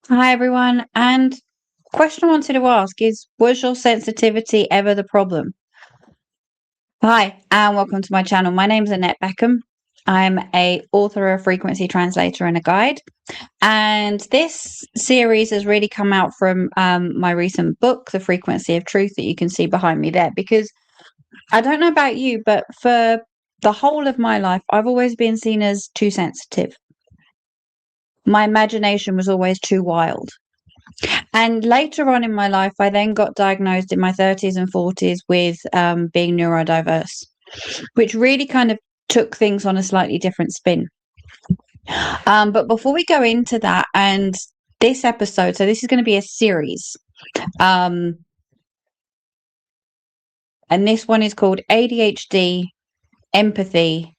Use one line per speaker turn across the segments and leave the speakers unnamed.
Hi everyone, and question I wanted to ask is, was your sensitivity ever the problem? Hi, and welcome to my channel. My name's Annette Beckham. I'm a author, a frequency translator, and a guide. And this series has really come out from my recent book, The Frequency of Truth, that you can see behind me there. Because I don't know about you, but for the whole of my life, I've always been seen as too sensitive. My imagination was always too wild. And later on in my life, I then got diagnosed in my 30s and 40s with being neurodiverse, which really kind of took things on a slightly different spin. But before we go into that, and this episode, so this is going to be a series. And this one is called ADHD, Empathy,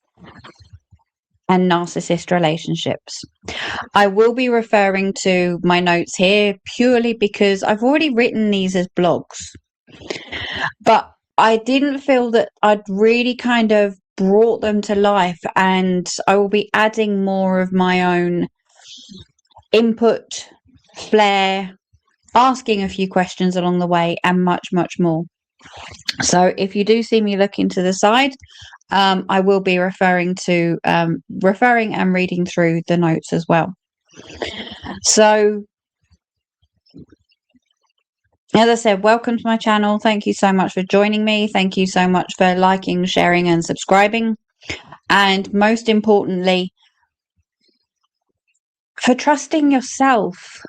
and Narcissist Relationships. I will be referring to my notes here purely because I've already written these as blogs, but I didn't feel that I'd really kind of brought them to life, and I will be adding more of my own input, flair, asking a few questions along the way, and much, much more. So if you do see me looking to the side, I will be referring and reading through the notes as well. So, as I said, welcome to my channel. Thank you so much for joining me. Thank you so much for liking, sharing, and subscribing. And most importantly, for trusting yourself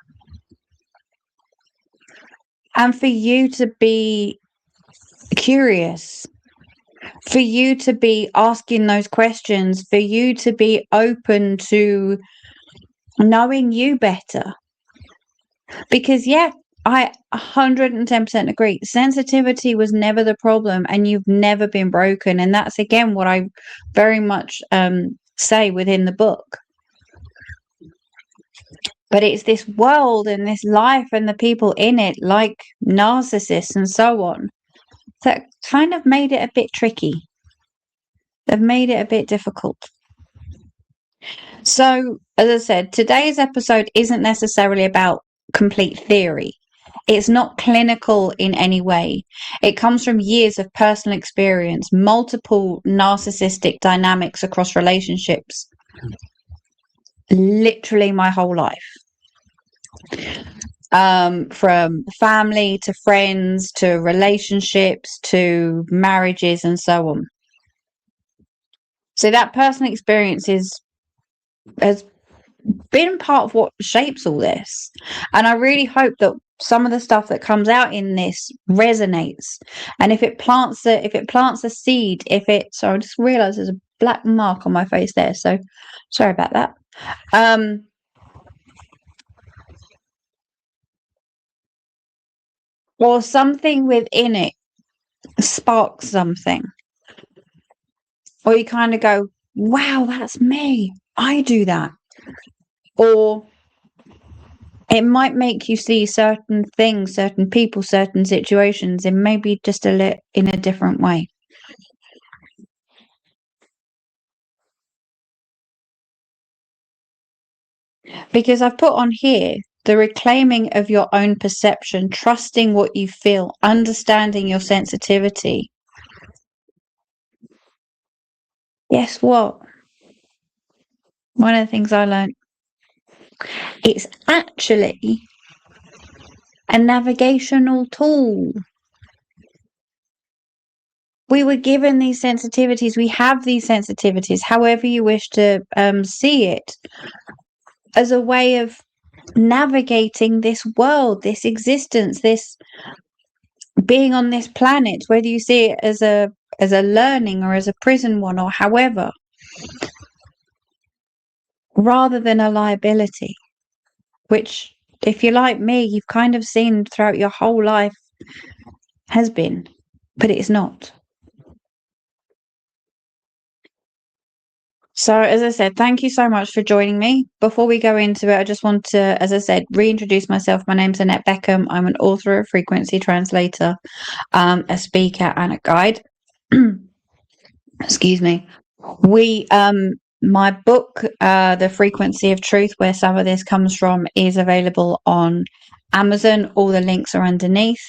and for you to be curious, for you to be asking those questions, for you to be open to knowing you better. Because, yeah, I 110% agree. Sensitivity was never the problem, and you've never been broken. And that's, again, what I very much say within the book. But it's this world and this life and the people in it, like narcissists and so on, that kind of made it a bit tricky. They've made it a bit difficult. So, as I said, today's episode isn't necessarily about complete theory. It's not clinical in any way. It comes from years of personal experience, multiple narcissistic dynamics across relationships, literally my whole life. From family to friends to relationships to marriages and so on. So that personal experience has been part of what shapes all this. And I really hope that some of the stuff that comes out in this resonates. And if it plants a seed, so I just realized there's a black mark on my face there. So sorry about that. Or something within it sparks something. Or you kind of go, wow, that's me. I do that. Or it might make you see certain things, certain people, certain situations in maybe just in a different way. Because I've put on here the reclaiming of your own perception, trusting what you feel, understanding your sensitivity. Guess what? One of the things I learned, it's actually a navigational tool. We were given these sensitivities. We have these sensitivities, however you wish to see it, as a way of navigating this world, this existence, this being on this planet, whether you see it as a learning or as a prison one or however, rather than a liability, which, if you're like me, you've kind of seen throughout your whole life has been, but it's not. So, as I said, thank you so much for joining me. Before we go into it, I just want to, as I said, reintroduce myself. My name's Annette Beckham. I'm an author, a frequency translator, a speaker, and a guide. Excuse me. We My book, The Frequency of Truth, where some of this comes from, is available on Amazon. All the links are underneath.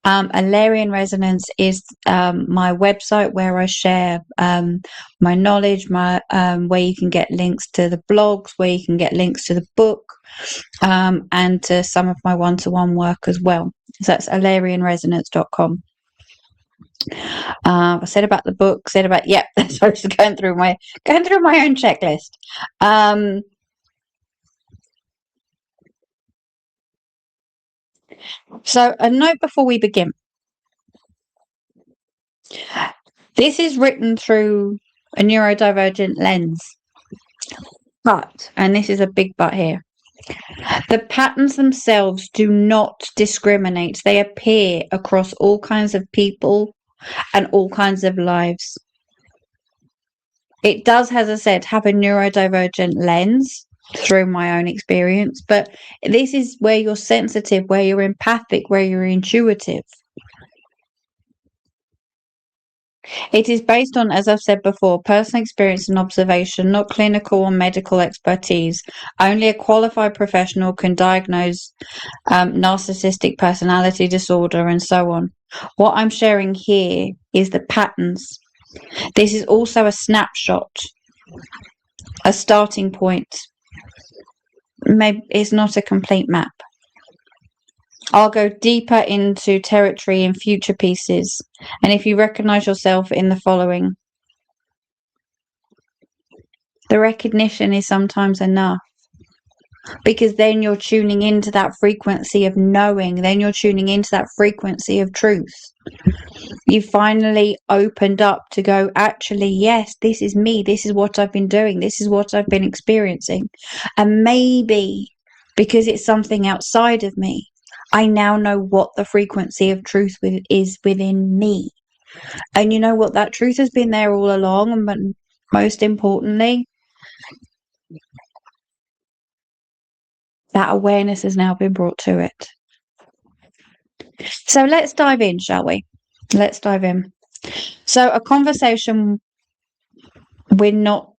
Alarian Resonance is my website where I share my knowledge, where you can get links to the blogs, where you can get links to the book, and to some of my one-to-one work as well. So that's alarianresonance.com. I said about the book, so I was going through my own checklist. So a note before we begin. This is written through a neurodivergent lens. But, and this is a big but here, the patterns themselves do not discriminate. They appear across all kinds of people and all kinds of lives. It does, as I said, have a neurodivergent lens through my own experience, but this is where you're sensitive, where you're empathic, where you're intuitive. It is based on, as I've said before, personal experience and observation, not clinical or medical expertise. Only a qualified professional can diagnose narcissistic personality disorder and so on. What I'm sharing here is the patterns. This is also a snapshot, a starting point. Maybe it's not a complete map. I'll go deeper into territory in future pieces. And if you recognize yourself in the following, the recognition is sometimes enough, because then you're tuning into that frequency of knowing, then you're tuning into that frequency of truth. You finally opened up to go, actually, yes, this is me. This is what I've been doing. This is what I've been experiencing. And maybe because it's something outside of me, I now know what the frequency of truth is within me. And you know what? That truth has been there all along. But most importantly, that awareness has now been brought to it. So let's dive in, shall we? Let's dive in. So a conversation we're not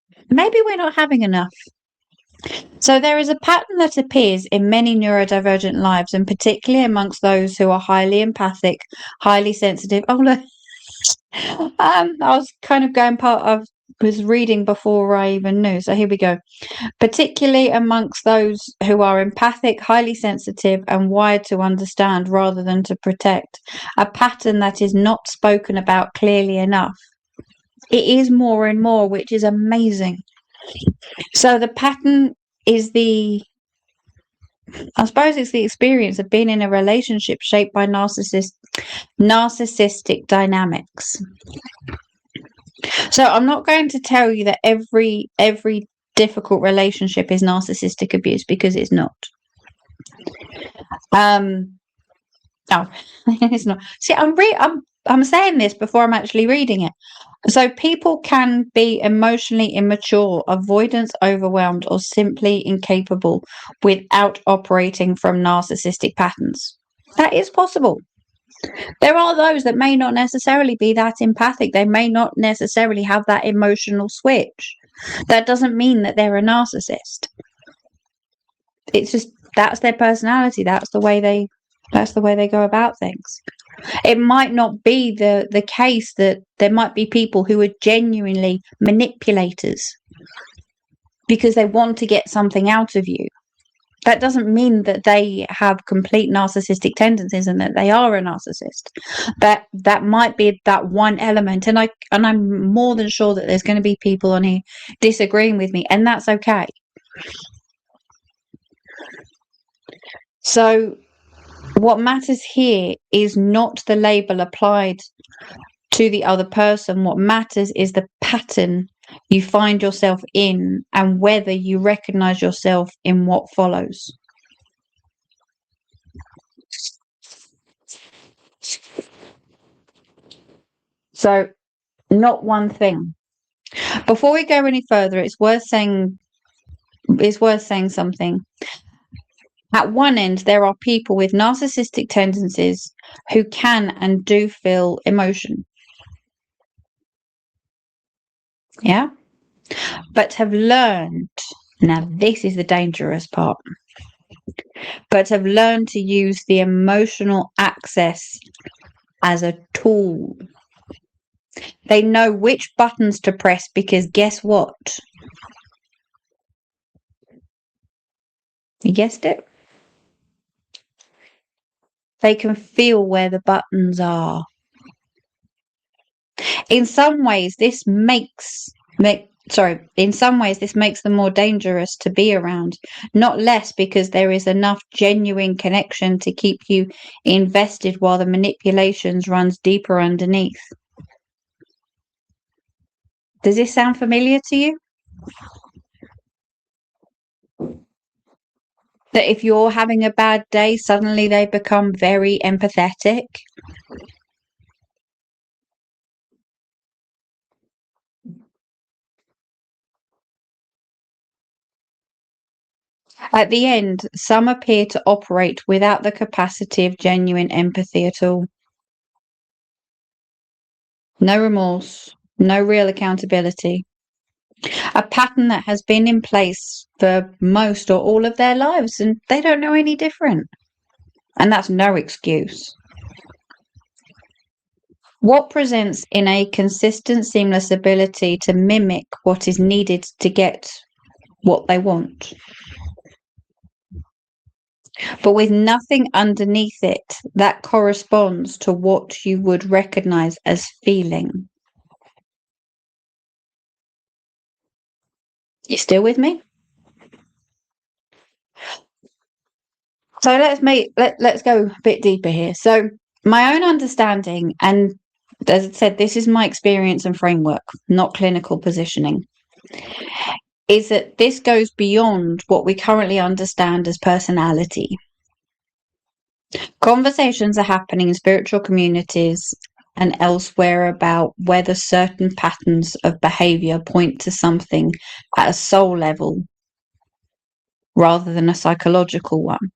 having enough. So there is a pattern that appears in many neurodivergent lives, and particularly amongst those who are highly empathic, highly sensitive. Oh, look. I was kind of was reading before I even knew. So here we go. Particularly amongst those who are empathic, highly sensitive, and wired to understand rather than to protect. A pattern that is not spoken about clearly enough. It is more and more, which is amazing. So the pattern is I suppose it's the experience of being in a relationship shaped by narcissistic dynamics. So I'm not going to tell you that every difficult relationship is narcissistic abuse, because it's not. No, it's not. See, I'm saying this before I'm actually reading it. So people can be emotionally immature, avoidance, overwhelmed, or simply incapable without operating from narcissistic patterns. That is possible. There are those that may not necessarily be that empathic. They may not necessarily have that emotional switch. That doesn't mean that they're a narcissist. It's just that's their personality. That's the way they go about things. It might not be the case that there might be people who are genuinely manipulators because they want to get something out of you. That doesn't mean that they have complete narcissistic tendencies and that they are a narcissist. That might be that one element, and I'm more than sure that there's going to be people on here disagreeing with me, and that's okay. So what matters here is not the label applied to the other person. What matters is the pattern you find yourself in and whether you recognize yourself in what follows. So, not one thing. Before we go any further, it's worth saying something. At one end, there are people with narcissistic tendencies who can and do feel emotion. Yeah? but have learned, now this is the dangerous part, but have learned to use the emotional access as a tool. They know which buttons to press because guess what? You guessed it? They can feel where the buttons are. In some ways, this makes them more dangerous to be around, not less, because there is enough genuine connection to keep you invested while the manipulations runs deeper underneath. Does this sound familiar to you? That if you're having a bad day, suddenly they become very empathetic? At the end, some appear to operate without the capacity of genuine empathy at all. No remorse, no real accountability. A pattern that has been in place for most or all of their lives, and they don't know any different. And that's no excuse. What presents in a consistent, seamless ability to mimic what is needed to get what they want, but with nothing underneath it that corresponds to what you would recognize as feeling. You still with me? So let's go a bit deeper here. So my own understanding, and as I said, this is my experience and framework, not clinical positioning, is that this goes beyond what we currently understand as personality. Conversations are happening in spiritual communities and elsewhere about whether certain patterns of behavior point to something at a soul level rather than a psychological one.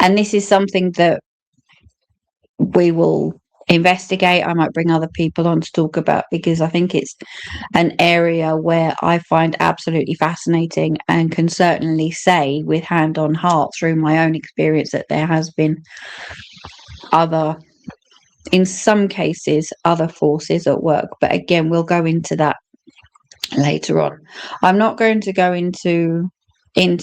And this is something that we will investigate. I might bring other people on to talk about, because I think it's an area where I find absolutely fascinating, and can certainly say with hand on heart through my own experience that there has been in some cases, other forces at work. But again, we'll go into that later on. I'm not going to go into that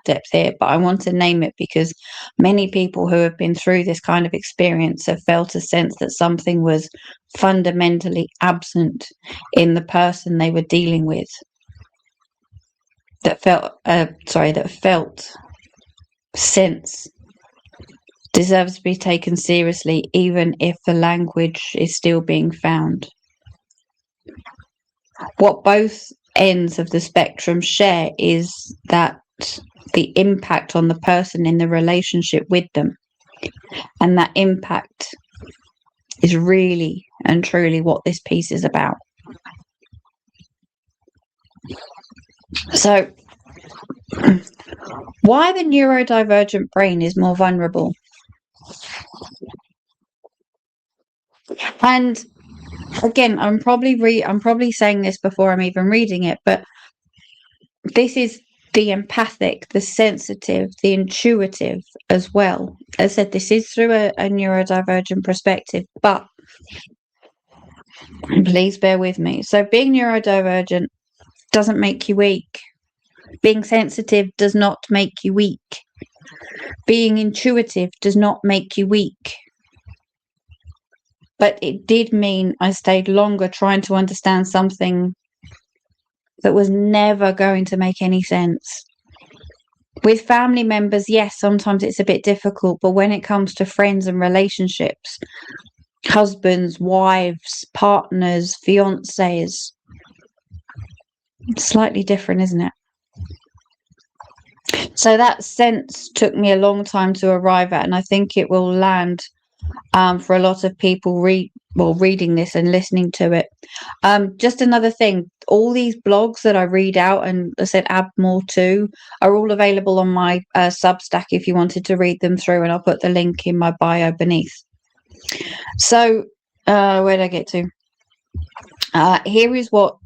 depth here, but I want to name it because many people who have been through this kind of experience have felt a sense that something was fundamentally absent in the person they were dealing with, that felt sense deserves to be taken seriously, even if the language is still being found. What both ends of the spectrum share is that the impact on the person in the relationship with them, and that impact is really and truly what this piece is about. So why the neurodivergent brain is more vulnerable. And again, I'm probably saying this before I'm even reading it, but this is the empathic, the sensitive, the intuitive as well. As I said, this is through a neurodivergent perspective, but please bear with me. So being neurodivergent doesn't make you weak. Being sensitive does not make you weak. Being intuitive does not make you weak. But it did mean I stayed longer trying to understand something that was never going to make any sense. With family members, yes, sometimes it's a bit difficult, but when it comes to friends and relationships, husbands, wives, partners, fiancés, it's slightly different, isn't it? So that sense took me a long time to arrive at, and I think it will land for a lot of people reading this and listening to it. Just another thing, all these blogs that I read out, and I said add more to, are all available on my Substack if you wanted to read them through, and I'll put the link in my bio beneath. So where did I get to? Here is what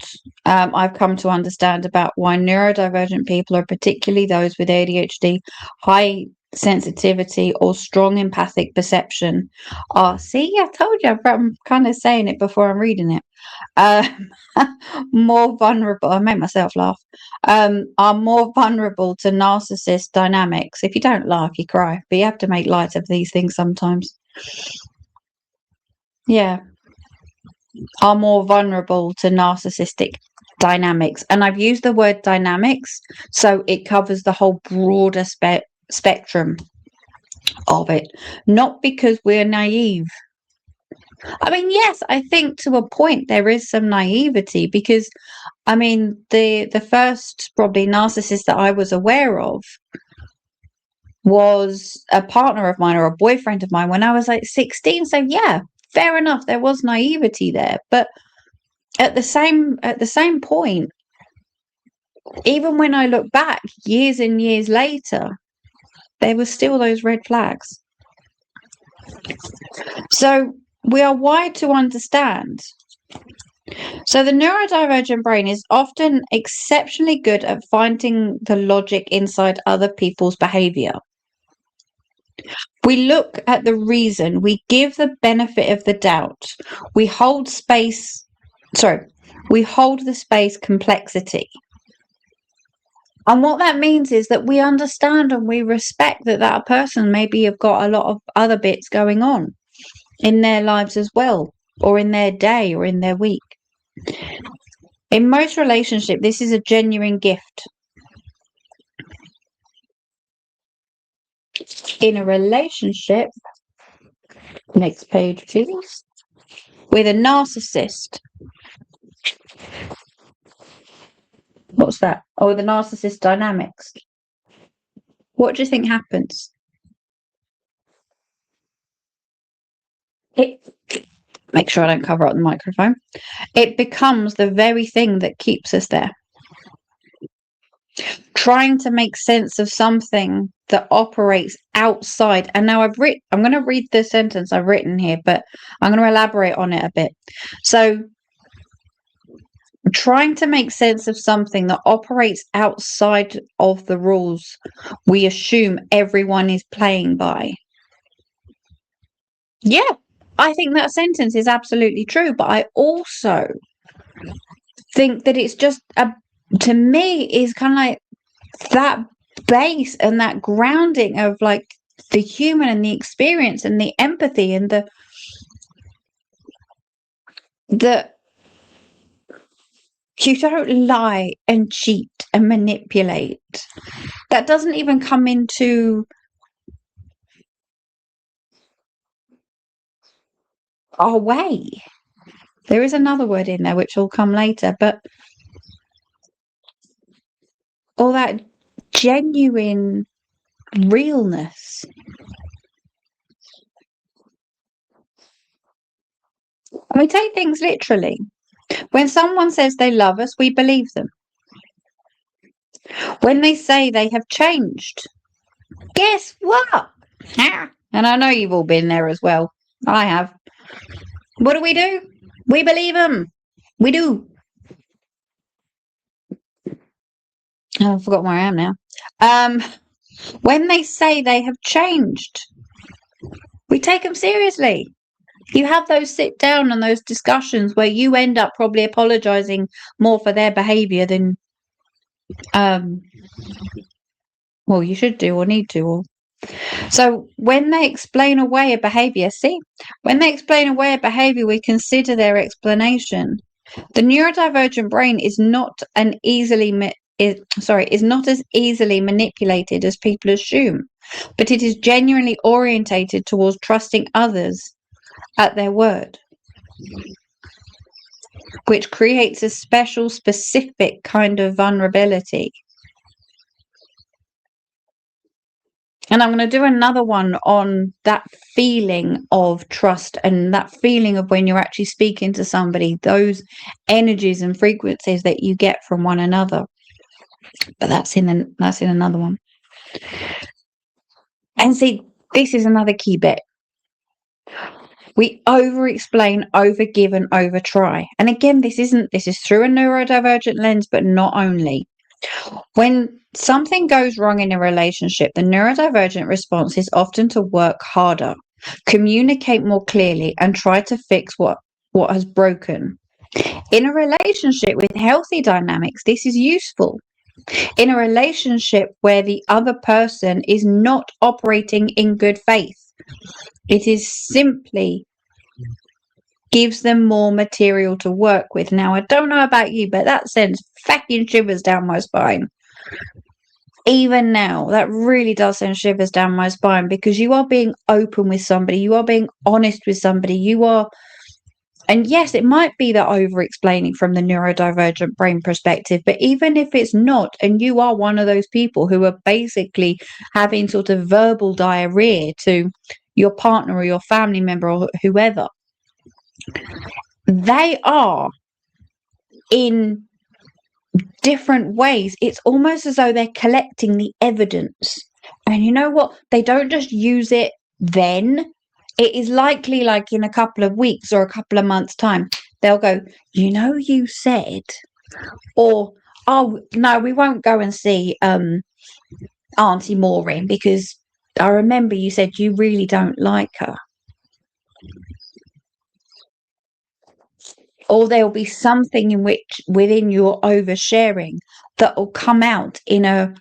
I've come to understand about why neurodivergent people, are particularly those with ADHD, high sensitivity or strong empathic perception, are, see, I told you, I'm kind of saying it before I'm reading it, uh, more vulnerable, I made myself laugh, are more vulnerable to narcissist dynamics. If you don't laugh, you cry, but you have to make light of these things sometimes. Yeah. Are more vulnerable to narcissistic dynamics. And I've used the word dynamics, so it covers the whole broader spectrum of it. Not because we're naive. I mean, yes, I think to a point there is some naivety, because I mean the first probably narcissist that I was aware of was a partner of mine or a boyfriend of mine when I was like 16. So yeah, fair enough, there was naivety there. But at the same point, even when I look back years and years later, there were still those red flags. So we are wired to understand. So the neurodivergent brain is often exceptionally good at finding the logic inside other people's behavior. We look at the reason, we give the benefit of the doubt, we hold the space complexity. And what that means is that we understand and we respect that that person maybe have got a lot of other bits going on in their lives as well, or in their day, or in their week. In most relationships, this is a genuine gift. In a relationship, next page please, with a narcissist. What's that? Oh, the narcissist dynamics. What do you think happens? Make sure I don't cover up the microphone. It becomes the very thing that keeps us there. Trying to make sense of something that operates outside. And now I'm going to read the sentence I've written here, but I'm going to elaborate on it a bit. So, trying to make sense of something that operates outside of the rules we assume everyone is playing by. Yeah, I think that sentence is absolutely true, but I also think that it's just to me is kind of like that base and that grounding of like the human and the experience and the empathy and the you don't lie and cheat and manipulate. That doesn't even come into our way. There is another word in there which will come later, but all that genuine realness. And we take things literally. When someone says they love us, we believe them. When they say they have changed, guess what? And I know you've all been there as well. I have. What do? We believe them. We do. Oh, I've forgotten where I am now. When they say they have changed, we take them seriously. You have those sit down and those discussions where you end up probably apologizing more for their behavior than well, you should do or need to. Or so when they explain away a behavior, we consider their explanation. The neurodivergent brain is not as easily manipulated as people assume, but it is genuinely orientated towards trusting others at their word, which creates a specific kind of vulnerability. And I'm going to do another one on that feeling of trust and that feeling of when you're actually speaking to somebody, those energies and frequencies that you get from one another. But that's in another one. And see, this is another key bit. We over explain, over give, and over try. And again, this is through a neurodivergent lens, but not only. When something goes wrong in a relationship, the neurodivergent response is often to work harder, communicate more clearly, and try to fix what has broken. In a relationship with healthy dynamics, this is useful. In a relationship where the other person is not operating in good faith, it is simply gives them more material to work with. Now, I don't know about you, but that sends fucking shivers down my spine. Even now, that really does send shivers down my spine, because you are being open with somebody, you are being honest with somebody, you are. And yes, it might be that over explaining from the neurodivergent brain perspective, but even if it's not, and you are one of those people who are basically having sort of verbal diarrhea to your partner or your family member or whoever, they are in different ways. It's almost as though they're collecting the evidence. And you know what? They don't just use it then. It is likely, like in a couple of weeks or a couple of months' time, they'll go, you know, you said, or, oh, no, we won't go and see Auntie Maureen because I remember you said you really don't like her. Or there'll be something in which within your oversharing that will come out in a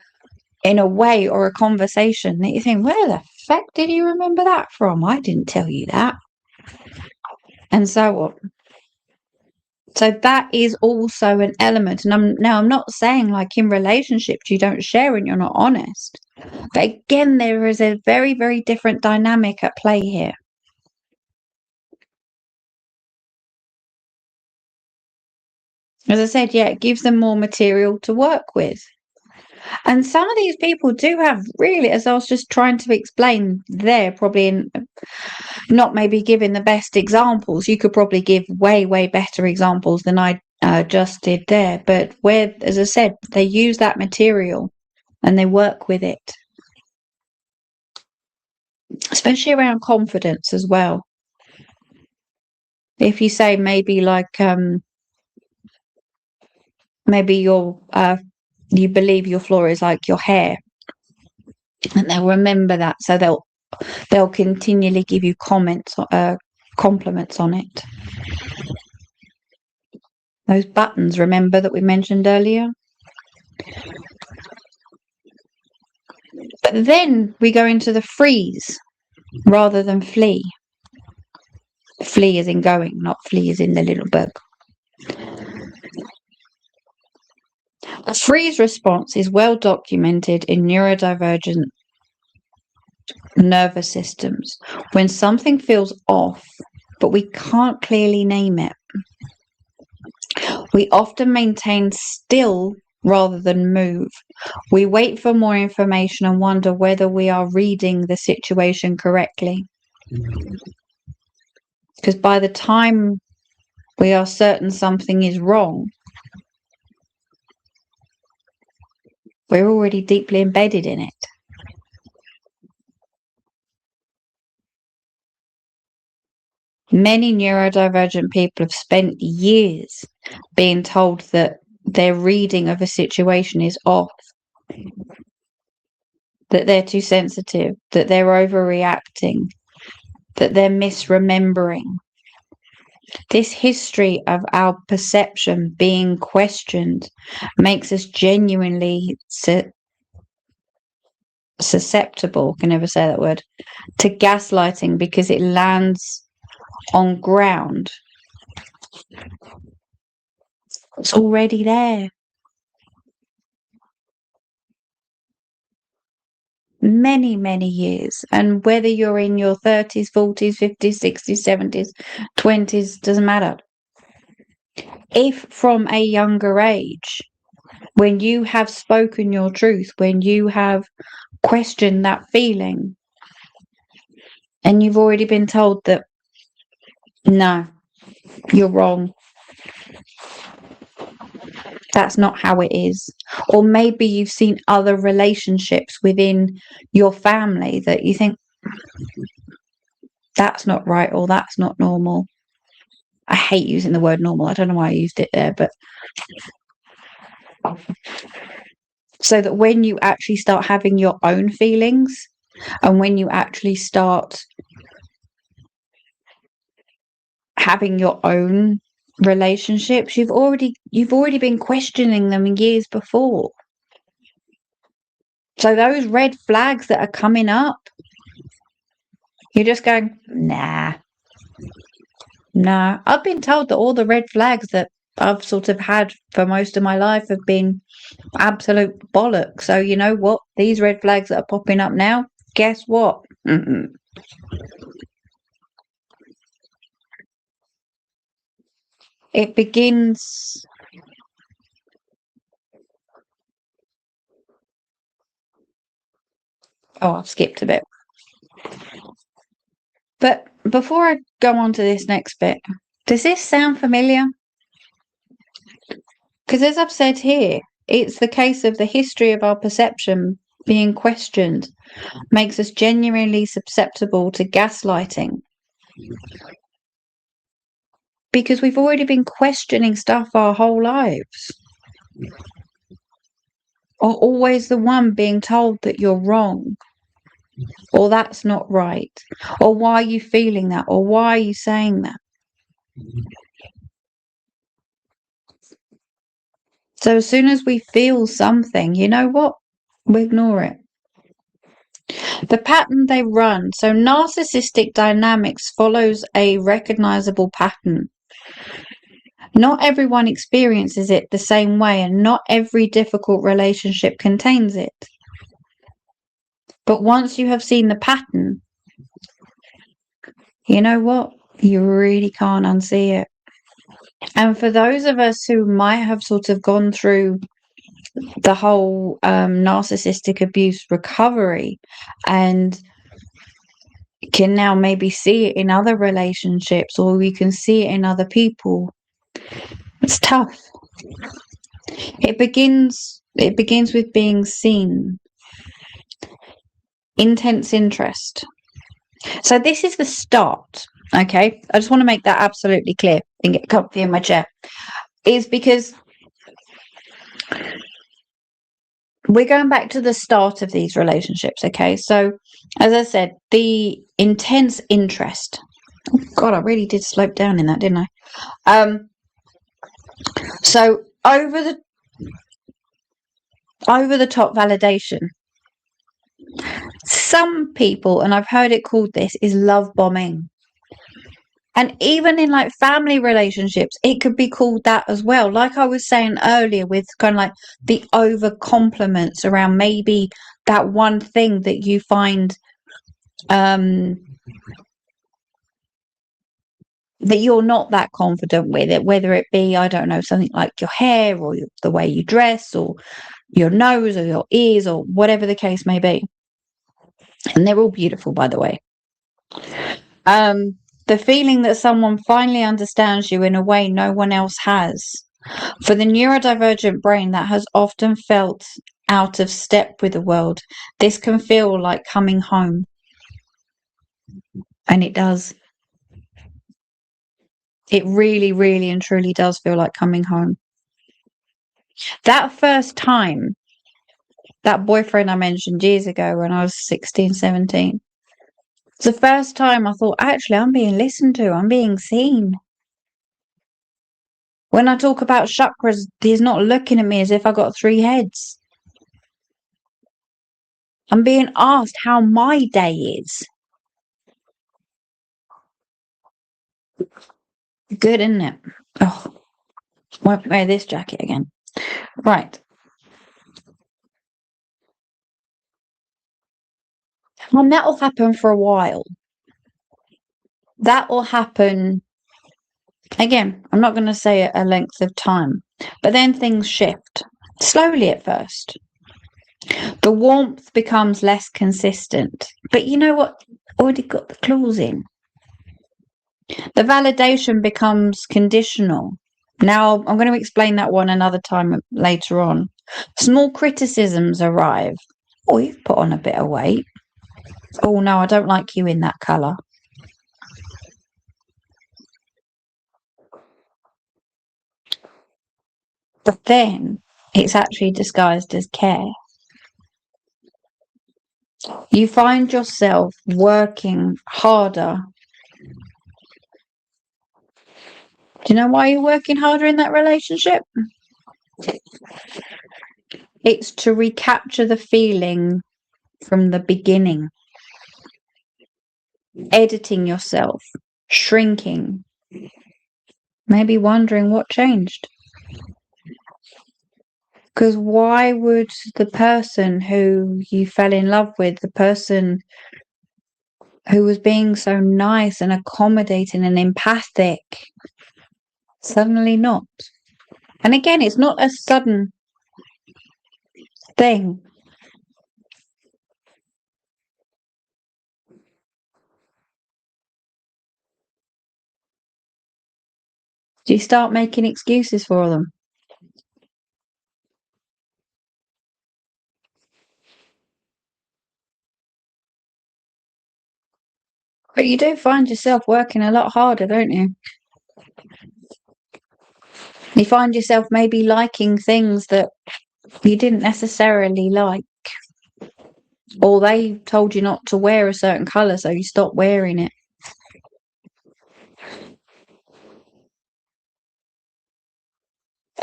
way or a conversation that you think, where the fuck did you remember that from? I didn't tell you that. And so on. So that is also an element. And I'm not saying like in relationships you don't share and you're not honest. But again, there is a very, very different dynamic at play here. As I said, yeah, it gives them more material to work with. And some of these people do have really, as I was just trying to explain there, probably not maybe giving the best examples. You could probably give way, way better examples than I just did there. But where, as I said, they use that material and they work with it. Especially around confidence as well. If you say maybe like, maybe you believe your flaw is like your hair, and they'll remember that, so they'll continually give you compliments on it. Those buttons, remember, that we mentioned earlier. But then we go into the freeze rather than flee. Flee as in going, not flee as in the little bug. A freeze response is well documented in neurodivergent nervous systems when something feels off, but we can't clearly name it. We often maintain still rather than move. We wait for more information and wonder whether we are reading the situation correctly. Because by the time we are certain something is wrong, we're already deeply embedded in it. Many neurodivergent people have spent years being told that their reading of a situation is off, that they're too sensitive, that they're overreacting, that they're misremembering. This history of our perception being questioned makes us genuinely susceptible, can never say that word, to gaslighting, because it lands on ground. It's already there. Many, many years. And whether you're in your 30s, 40s, 50s, 60s, 70s, 20s, doesn't matter. If from a younger age, when you have spoken your truth, when you have questioned that feeling, and you've already been told that, no, you're wrong, that's not how it is. Or maybe you've seen other relationships within your family that you think, that's not right, or that's not normal. I hate using the word normal. I don't know why I used it there, but so that when you actually start having your own feelings, and when you actually start having your own relationships, you've already been questioning them years before. So those red flags that are coming up, you're just going, nah. I've been told that all the red flags that I've sort of had for most of my life have been absolute bollocks. So you know what? These red flags that are popping up now, guess what? It begins. Oh, I've skipped a bit. But before I go on to this next bit, does this sound familiar? Because as I've said here, it's the case of the history of our perception being questioned makes us genuinely susceptible to gaslighting. Because we've already been questioning stuff our whole lives. Or always the one being told that you're wrong. Or that's not right. Or why are you feeling that? Or why are you saying that? So as soon as we feel something, you know what? We ignore it. The pattern they run. So narcissistic dynamics follows a recognizable pattern. Not everyone experiences it the same way, and not every difficult relationship contains it. But once you have seen the pattern, you know what? You really can't unsee it. And for those of us who might have sort of gone through the whole narcissistic abuse recovery and can now maybe see it in other relationships, or we can see it in other people, it's tough. It begins with being seen. Intense interest. So this is the start. Okay, I just want to make that absolutely clear and get comfy in my chair. Is because we're going back to the start of these relationships. Okay, so as I said, the intense interest. Oh God, I really did slope down in that, didn't I? So over the top validation. Some people, and I've heard it called this, is love bombing. And even in like family relationships, it could be called that as well. Like I was saying earlier, with kind of like the over compliments around maybe that one thing that you find that you're not that confident with it, whether it be, I don't know, something like your hair or the way you dress or your nose or your ears or whatever the case may be. And they're all beautiful, by the way. The feeling that someone finally understands you in a way no one else has. For the neurodivergent brain that has often felt out of step with the world, this can feel like coming home. And it does. It really, really and truly does feel like coming home. That first time, that boyfriend I mentioned years ago when I was 16, 17, it's the first time I thought, actually, I'm being listened to. I'm being seen. When I talk about chakras, he's not looking at me as if I got 3 heads. I'm being asked how my day is. Good, isn't it? Oh, won't wear this jacket again. Right. And that will happen for a while. That will happen, again, I'm not going to say a length of time, but then things shift. Slowly at first. The warmth becomes less consistent. But you know what? Already got the claws in. The validation becomes conditional. Now, I'm going to explain that one another time later on. Small criticisms arrive. Oh, you've put on a bit of weight. Oh, no, I don't like you in that colour. But then it's actually disguised as care. You find yourself working harder. Do you know why you're working harder in that relationship? It's to recapture the feeling from the beginning. Editing yourself, shrinking, maybe wondering what changed. Because why would the person who you fell in love with, the person who was being so nice and accommodating and empathic, suddenly not? And again, it's not a sudden thing. Do you start making excuses for them? But you do find yourself working a lot harder, don't you? You find yourself maybe liking things that you didn't necessarily like, or they told you not to wear a certain colour, so you stopped wearing it.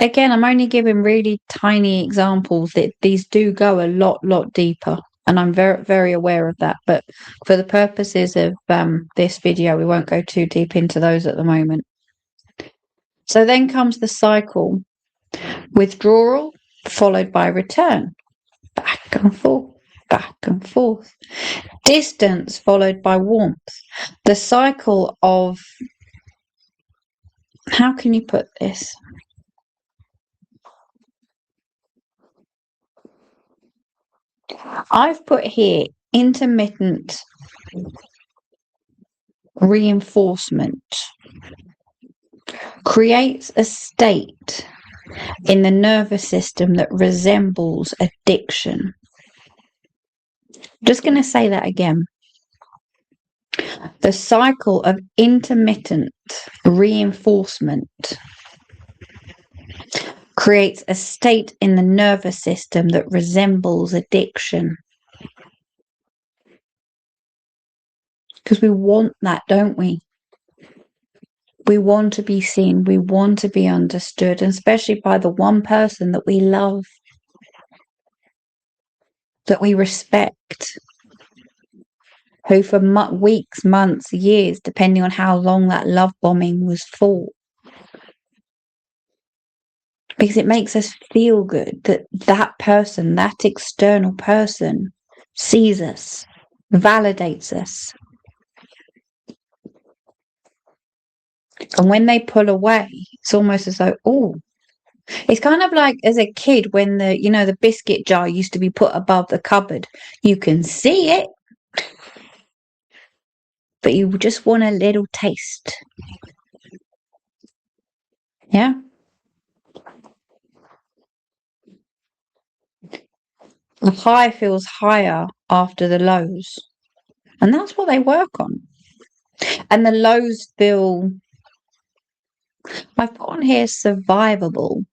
Again, I'm only giving really tiny examples that these do go a lot deeper, and I'm very, very aware of that. But for the purposes of this video, we won't go too deep into those at the moment. So then comes the cycle: withdrawal followed by return, back and forth, back and forth. Distance followed by warmth. The cycle of, how can you put this? I've put here intermittent reinforcement creates a state in the nervous system that resembles addiction. I'm just going to say that again. The cycle of intermittent reinforcement creates a state in the nervous system that resembles addiction. Because we want that, don't we? We want to be seen, we want to be understood, and especially by the one person that we love, that we respect, who for weeks, months, years, depending on how long that love bombing was for. Because it makes us feel good that that person, that external person, sees us, validates us. And when they pull away, it's almost as though, oh, it's kind of like as a kid when the biscuit jar used to be put above the cupboard. You can see it, but you just want a little taste. Yeah. The high feels higher after the lows. And that's what they work on. And the lows feel, I've put on here survivable,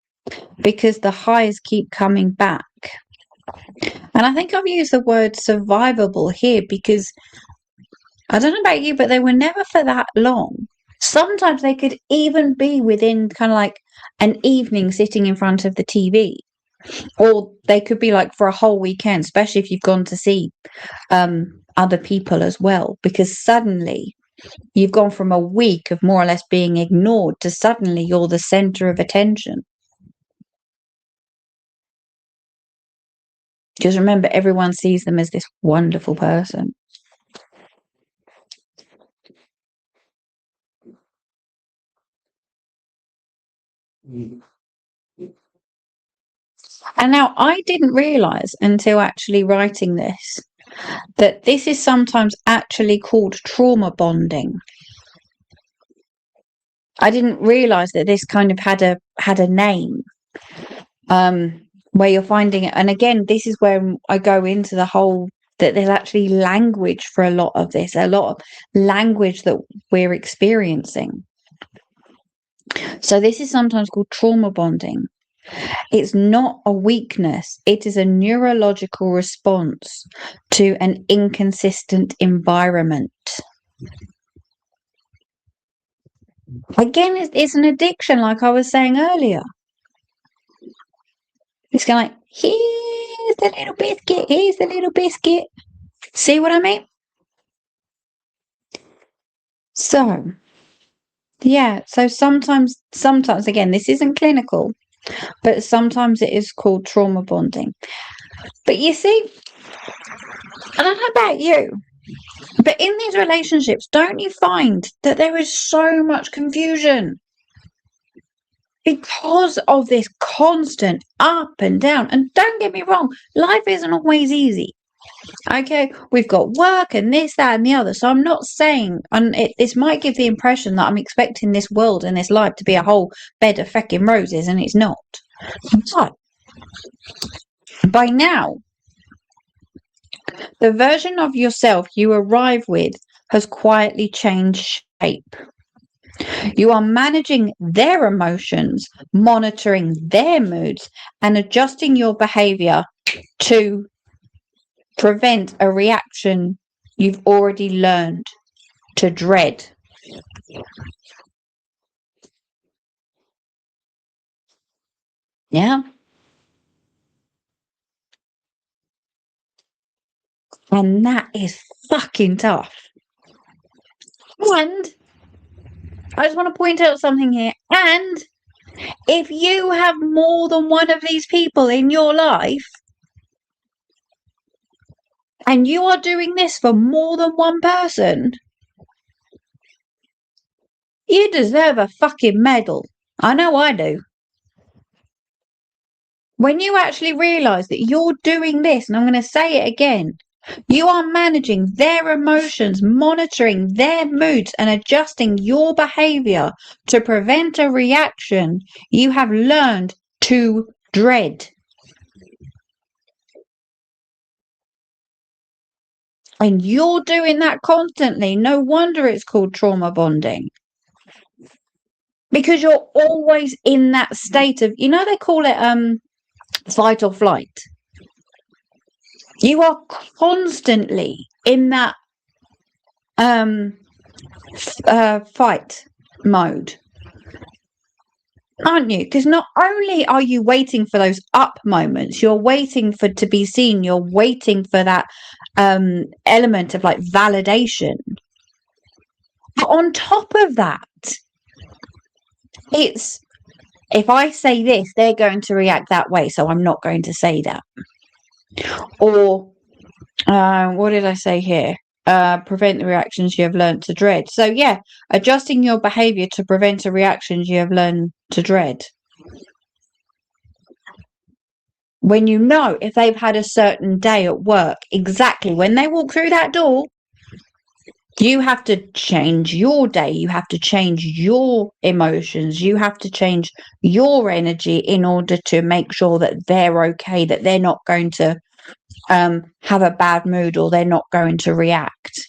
because the highs keep coming back. And I think I've used the word survivable here because I don't know about you, but they were never for that long. Sometimes they could even be within kind of like an evening sitting in front of the TV, or they could be like for a whole weekend, especially if you've gone to see other people as well, because suddenly you've gone from a week of more or less being ignored to suddenly you're the center of attention. Because remember, everyone sees them as this wonderful person. And now I didn't realize until actually writing this that this is sometimes actually called trauma bonding. I didn't realize that this kind of had a name, where you're finding it. And again, this is where I go into the whole that there's actually language for a lot of this, a lot of language that we're experiencing. So this is sometimes called trauma bonding. It's not a weakness. It is a neurological response to an inconsistent environment. Again, it's an addiction, like I was saying earlier. It's kind of like, here's the little biscuit, here's the little biscuit. See what I mean? So, yeah, so sometimes, again, this isn't clinical, but sometimes it is called trauma bonding. But you see, I don't know about you, but in these relationships, don't you find that there is so much confusion? Because of this constant up and down. And don't get me wrong, life isn't always easy. Okay, we've got work and this, that, and the other. So I'm not saying, and this might give the impression that I'm expecting this world and this life to be a whole bed of feckin' roses, and it's not. But by now, the version of yourself you arrive with has quietly changed shape. You are managing their emotions, monitoring their moods, and adjusting your behavior to prevent a reaction you've already learned to dread. Yeah. And that is fucking tough. And I just want to point out something here. And if you have more than one of these people in your life, and you are doing this for more than one person, you deserve a fucking medal. I know I do. When you actually realise that you're doing this, and I'm going to say it again, you are managing their emotions, monitoring their moods, and adjusting your behaviour to prevent a reaction you have learned to dread. And you're doing that constantly. No wonder it's called trauma bonding. Because you're always in that state of, they call it fight or flight. You are constantly in that fight mode, aren't you? Because not only are you waiting for those up moments, you're waiting for to be seen, you're waiting for that element of like validation. But on top of that, it's, if I say this, they're going to react that way, so I'm not going to say that. Or what did I say here? Prevent the reactions you have learned to dread. So yeah, adjusting your behavior to prevent the reactions you have learned to dread. When you know if they've had a certain day at work, exactly when they walk through that door, you have to change your day, you have to change your emotions, you have to change your energy in order to make sure that they're okay, that they're not going to have a bad mood, or they're not going to react.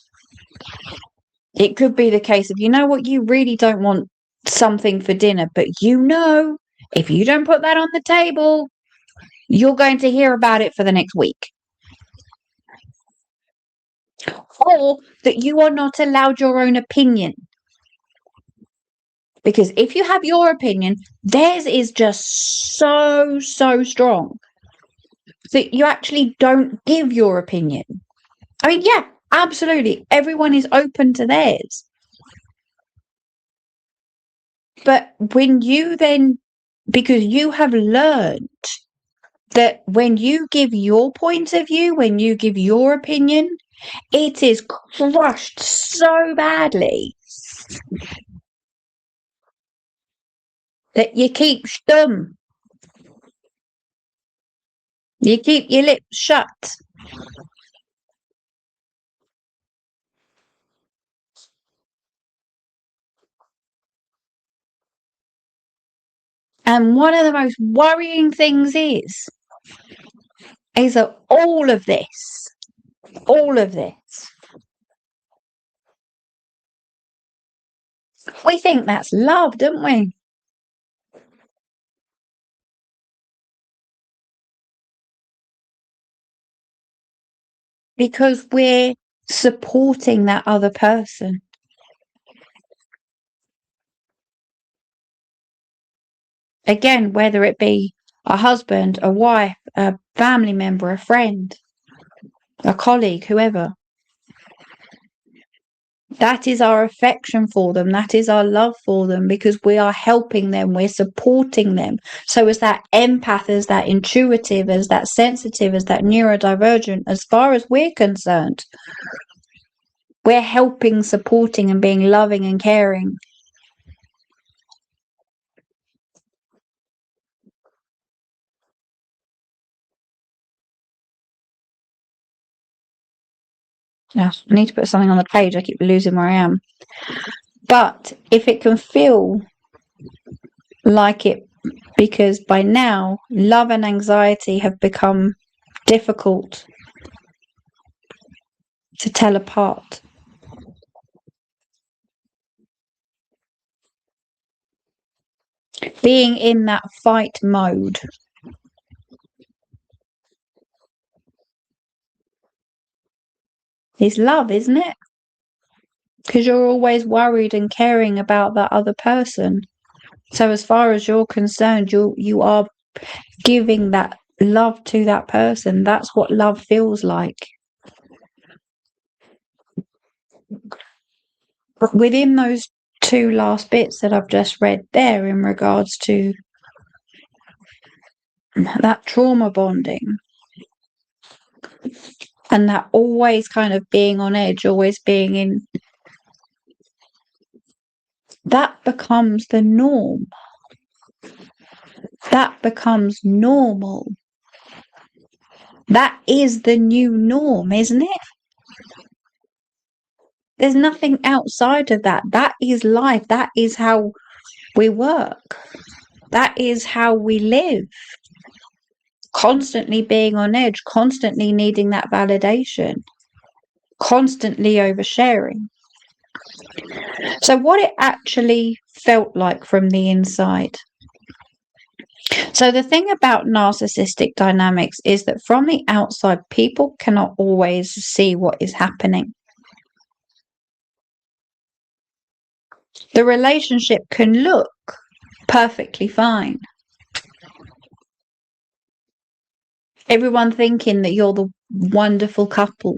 It could be the case of, you know what, you really don't want something for dinner, but if you don't put that on the table, you're going to hear about it for the next week. Or that you are not allowed your own opinion. Because if you have your opinion, theirs is just so strong that you actually don't give your opinion. I mean, yeah, absolutely. Everyone is open to theirs. But when you then, because you have learned that when you give your point of view, when you give your opinion, it is crushed so badly that you keep stum. You keep your lips shut. And one of the most worrying things is that all of this, we think that's love, don't we? Because we're supporting that other person. Again, whether it be a husband, a wife, a family member, a friend, a colleague, whoever. That is our affection for them. That is our love for them, because we are helping them. We're supporting them. So as that empath, as that intuitive, as that sensitive, as that neurodivergent, as far as we're concerned, we're helping, supporting, and being loving and caring. Yes, I need to put something on the page. I keep losing where I am. But if it can feel like it, because by now love and anxiety have become difficult to tell apart. Being in that fight mode is love, isn't it? Because you're always worried and caring about that other person. So as far as you're concerned, you are giving that love to that person. That's what love feels like. But within those two last bits that I've just read there, in regards to that trauma bonding and that always kind of being on edge, always being in, that becomes the norm. That becomes normal. That is the new norm, isn't it? There's nothing outside of that. That is life. That is how we work. That is how we live. Constantly being on edge, constantly needing that validation, constantly oversharing. So what it actually felt like from the inside. So the thing about narcissistic dynamics is that from the outside, people cannot always see what is happening. The relationship can look perfectly fine. Everyone thinking that you're the wonderful couple,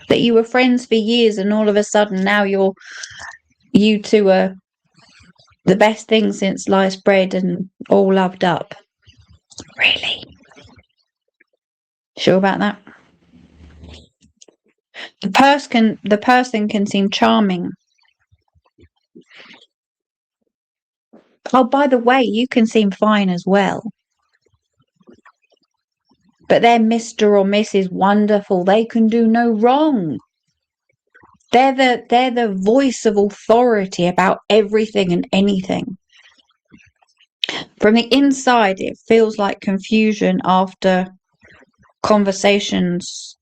that you were friends for years, and all of a sudden now you two are the best thing since sliced bread and all loved up. Really? Sure about that? The person can seem charming. Oh, by the way, you can seem fine as well. But they're Mr. or Mrs. Wonderful. They can do no wrong. They're the voice of authority about everything and anything. From the inside, it feels like confusion after conversations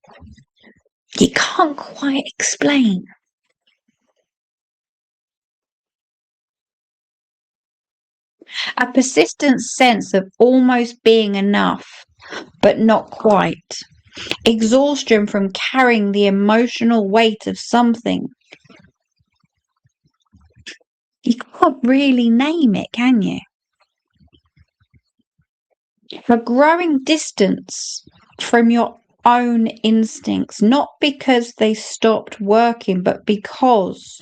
you can't quite explain. A persistent sense of almost being enough, but not quite. Exhaustion from carrying the emotional weight of something. You can't really name it, can you? A growing distance from your own instincts, not because they stopped working, but because,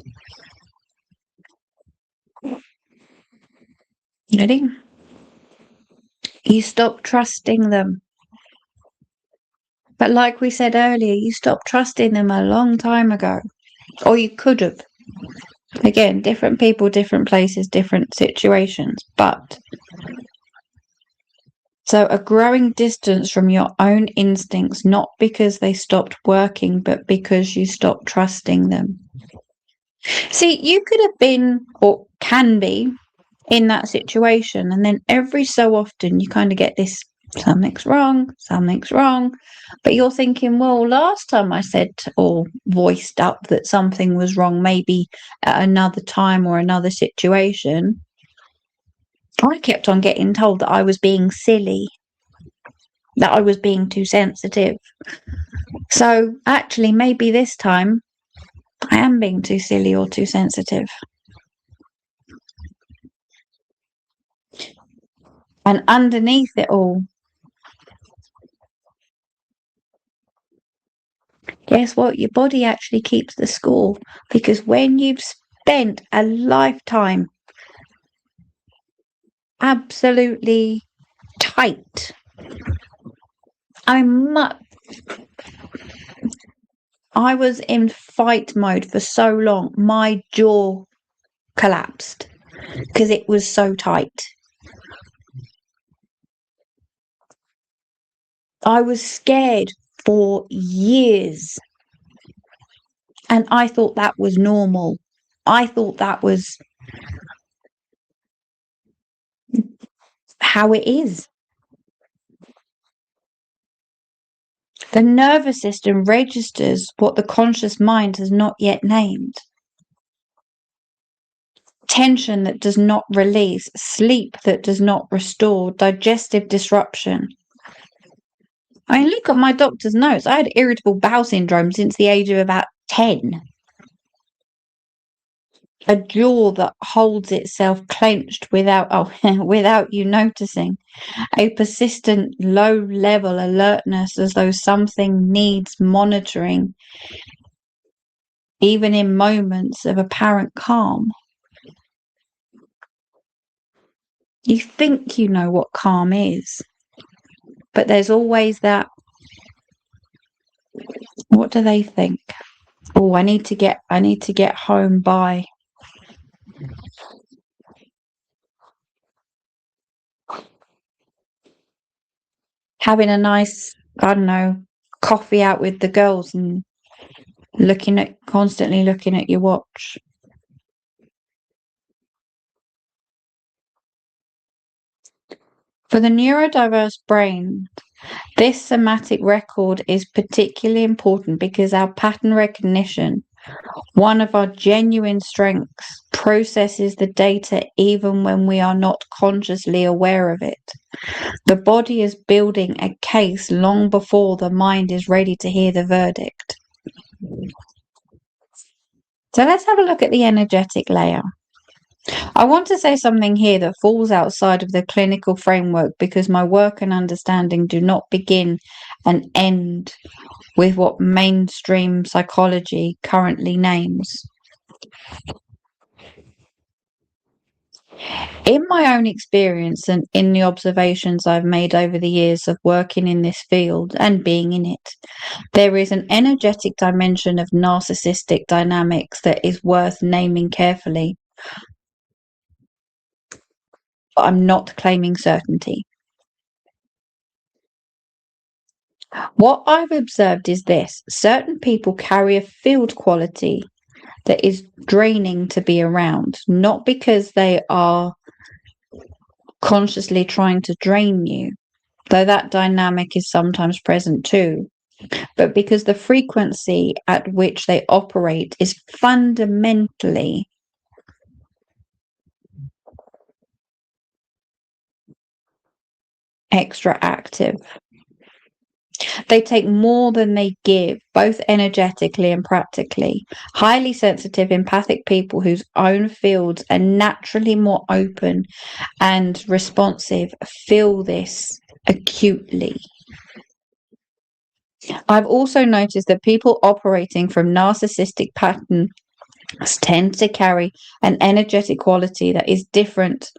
ready? You stopped trusting them. But like we said earlier, you stopped trusting them a long time ago. Or you could have. Again, different people, different places, different situations. But so a growing distance from your own instincts, not because they stopped working, but because you stopped trusting them. See, you could have been, or can be, in that situation, and then every so often you kind of get this, something's wrong, but you're thinking, well, last time I said or voiced up that something was wrong, maybe at another time or another situation, I kept on getting told that I was being silly, that I was being too sensitive, So actually, maybe this time I am being too silly or too sensitive. And underneath it all, guess what? Your body actually keeps the score, because when you've spent a lifetime absolutely tight, I was in fight mode for so long, my jaw collapsed because it was so tight. I was scared for years, and I thought that was normal. I thought that was how it is. The nervous system registers what the conscious mind has not yet named. Tension that does not release, sleep that does not restore, digestive disruption. I mean, look at my doctor's notes. I had irritable bowel syndrome since the age of about 10. A jaw that holds itself clenched without you noticing. A persistent low level alertness as though something needs monitoring, even in moments of apparent calm. You think you know what calm is, but there's always that, what do they think? Oh, I need to get home by. Having a nice, I don't know, coffee out with the girls and constantly looking at your watch. For the neurodiverse brain, this somatic record is particularly important because our pattern recognition, one of our genuine strengths, processes the data even when we are not consciously aware of it. The body is building a case long before the mind is ready to hear the verdict. So let's have a look at the energetic layer. I want to say something here that falls outside of the clinical framework because my work and understanding do not begin and end with what mainstream psychology currently names. In my own experience and in the observations I've made over the years of working in this field and being in it, there is an energetic dimension of narcissistic dynamics that is worth naming carefully. But I'm not claiming certainty. What I've observed is this: certain people carry a field quality that is draining to be around, not because they are consciously trying to drain you, though that dynamic is sometimes present too, but because the frequency at which they operate is fundamentally extra active. They take more than they give, both energetically and practically. Highly sensitive, empathic people whose own fields are naturally more open and responsive feel this acutely. I've also noticed that people operating from narcissistic patterns tend to carry an energetic quality that is different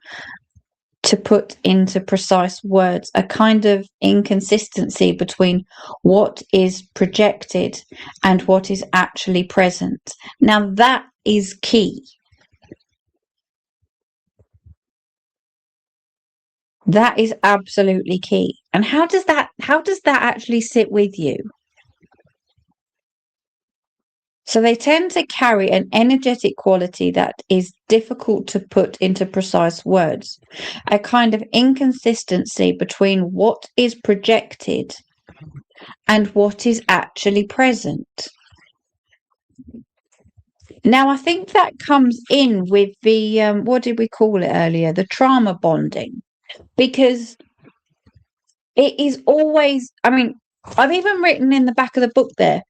to put into precise words, a kind of inconsistency between what is projected and what is actually present. Now that is key. That is absolutely key. And how does that actually sit with you? So they tend to carry an energetic quality that is difficult to put into precise words, a kind of inconsistency between what is projected and what is actually present. Now, I think that comes in with the, what did we call it earlier? The trauma bonding, because it is always, I mean, I've even written in the back of the book there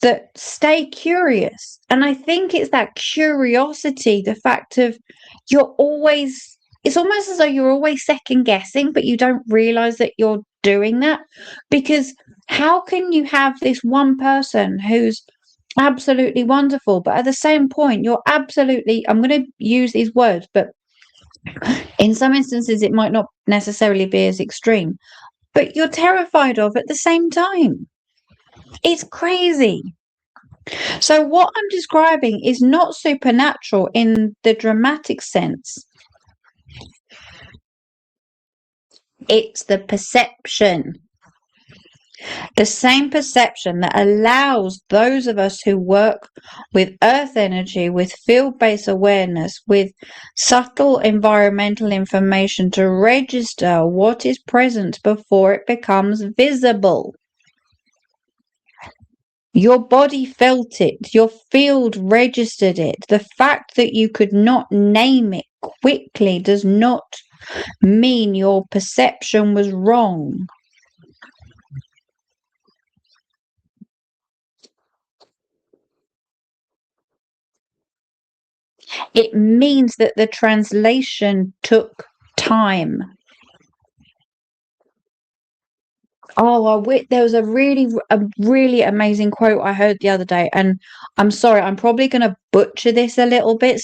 that stay curious. And I think it's that curiosity, the fact of it's almost as though you're always second guessing, but you don't realize that you're doing that. Because how can you have this one person who's absolutely wonderful, but at the same point, I'm going to use these words, but in some instances, it might not necessarily be as extreme, but you're terrified of at the same time. It's crazy. So what I'm describing is not supernatural in the dramatic sense. It's the perception. The same perception that allows those of us who work with earth energy, with field-based awareness, with subtle environmental information to register what is present before it becomes visible. Your body felt it. Your field registered it. The fact that you could not name it quickly does not mean your perception was wrong. It means that the translation took time. Oh, there was a really amazing quote I heard the other day, and I'm sorry, I'm probably going to butcher this a little bit.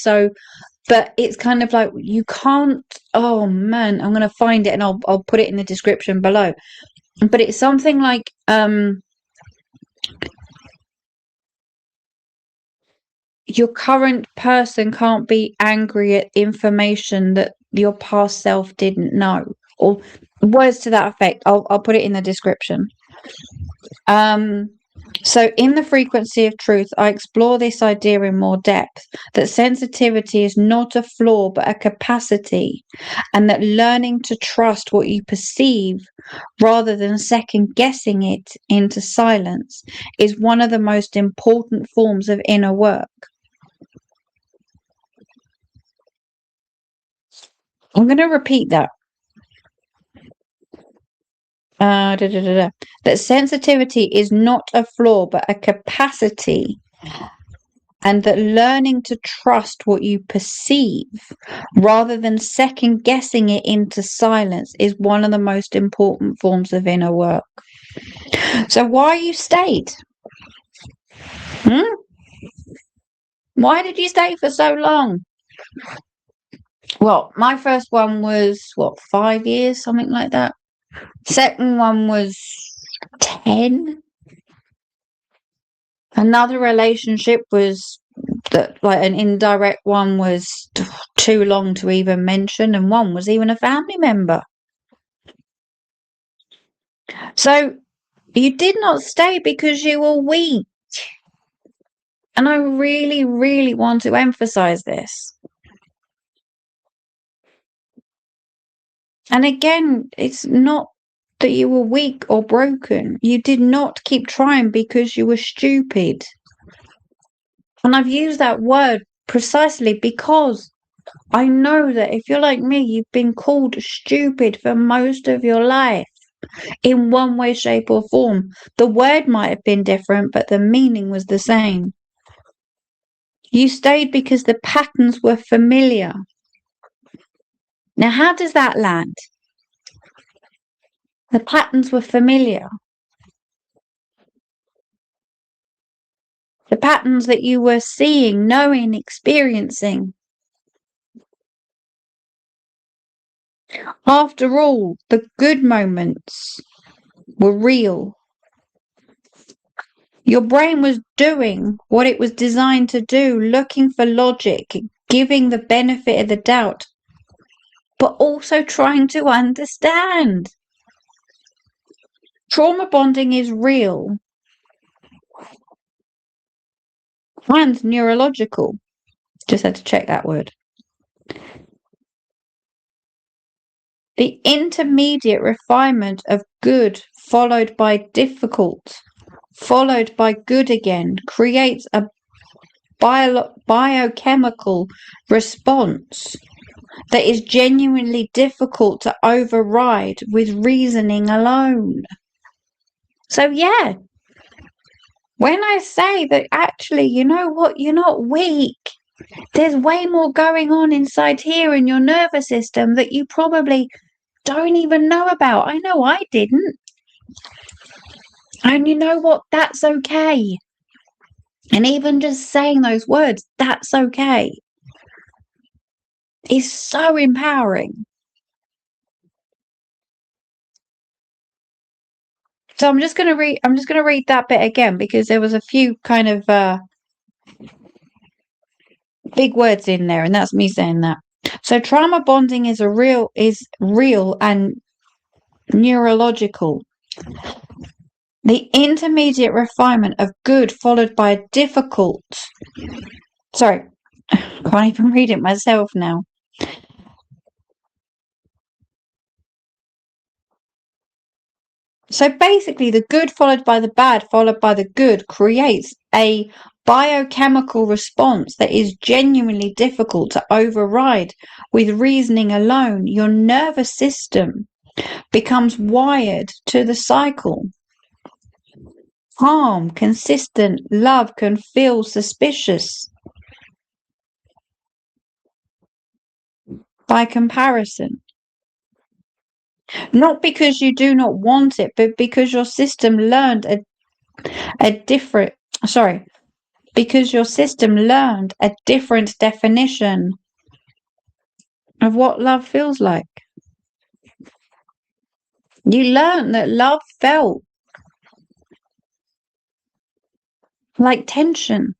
But it's kind of like you can't. Oh man, I'm going to find it and I'll put it in the description below. But it's something like your current person can't be angry at information that your past self didn't know, or words to that effect. I'll put it in the description. So in the frequency of truth, I explore this idea in more depth, that sensitivity is not a flaw but a capacity, and that learning to trust what you perceive rather than second guessing it into silence is one of the most important forms of inner work. I'm going to repeat that. That sensitivity is not a flaw but a capacity, and that learning to trust what you perceive rather than second guessing it into silence is one of the most important forms of inner work. So why you stayed? Why did you stay for so long? Well, my first one was 5 years, something like that. Second one was 10. Another relationship was an indirect one, was too long to even mention, and one was even a family member. So you did not stay because you were weak. And I really, really want to emphasize this. And again, it's not that you were weak or broken. You did not keep trying because you were stupid. And I've used that word precisely because I know that if you're like me, you've been called stupid for most of your life in one way, shape, or form. The word might have been different, but the meaning was the same. You stayed because the patterns were familiar. Now, how does that land? The patterns were familiar. The patterns that you were seeing, knowing, experiencing. After all, the good moments were real. Your brain was doing what it was designed to do, looking for logic, giving the benefit of the doubt, but also trying to understand. Trauma bonding is real and neurological. Just had to check that word. The intermediate refinement of good followed by difficult, followed by good again, creates a biochemical response that is genuinely difficult to override with reasoning alone. So yeah, when I say that actually, you know what, you're not weak. There's way more going on inside here in your nervous system that you probably don't even know about. I know I didn't. And you know what? That's okay. And even just saying those words, that's okay, is so empowering. So I'm just gonna read that bit again because there was a few kind of big words in there, and that's me saying that. So trauma bonding is real and neurological. The intermediate refinement of good followed by difficult. Sorry, I can't even read it myself now. So basically, the good followed by the bad followed by the good creates a biochemical response that is genuinely difficult to override with reasoning alone. Your nervous system becomes wired to the cycle. Calm, consistent love can feel suspicious by comparison. Not because you do not want it, but because your system learned a different, sorry, because your system learned a different definition of what love feels like. You learned that love felt like tension.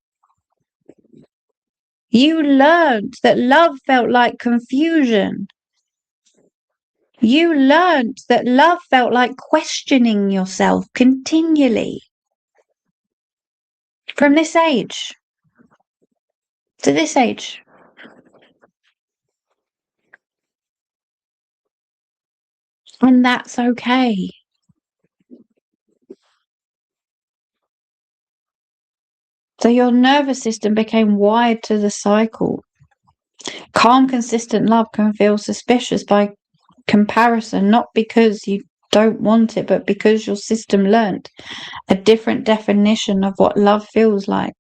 You learned that love felt like confusion. You learned that love felt like questioning yourself continually. From this age to this age. And that's okay. So your nervous system became wired to the cycle. Calm, consistent love can feel suspicious by comparison, not because you don't want it, but because your system learned a different definition of what love feels like.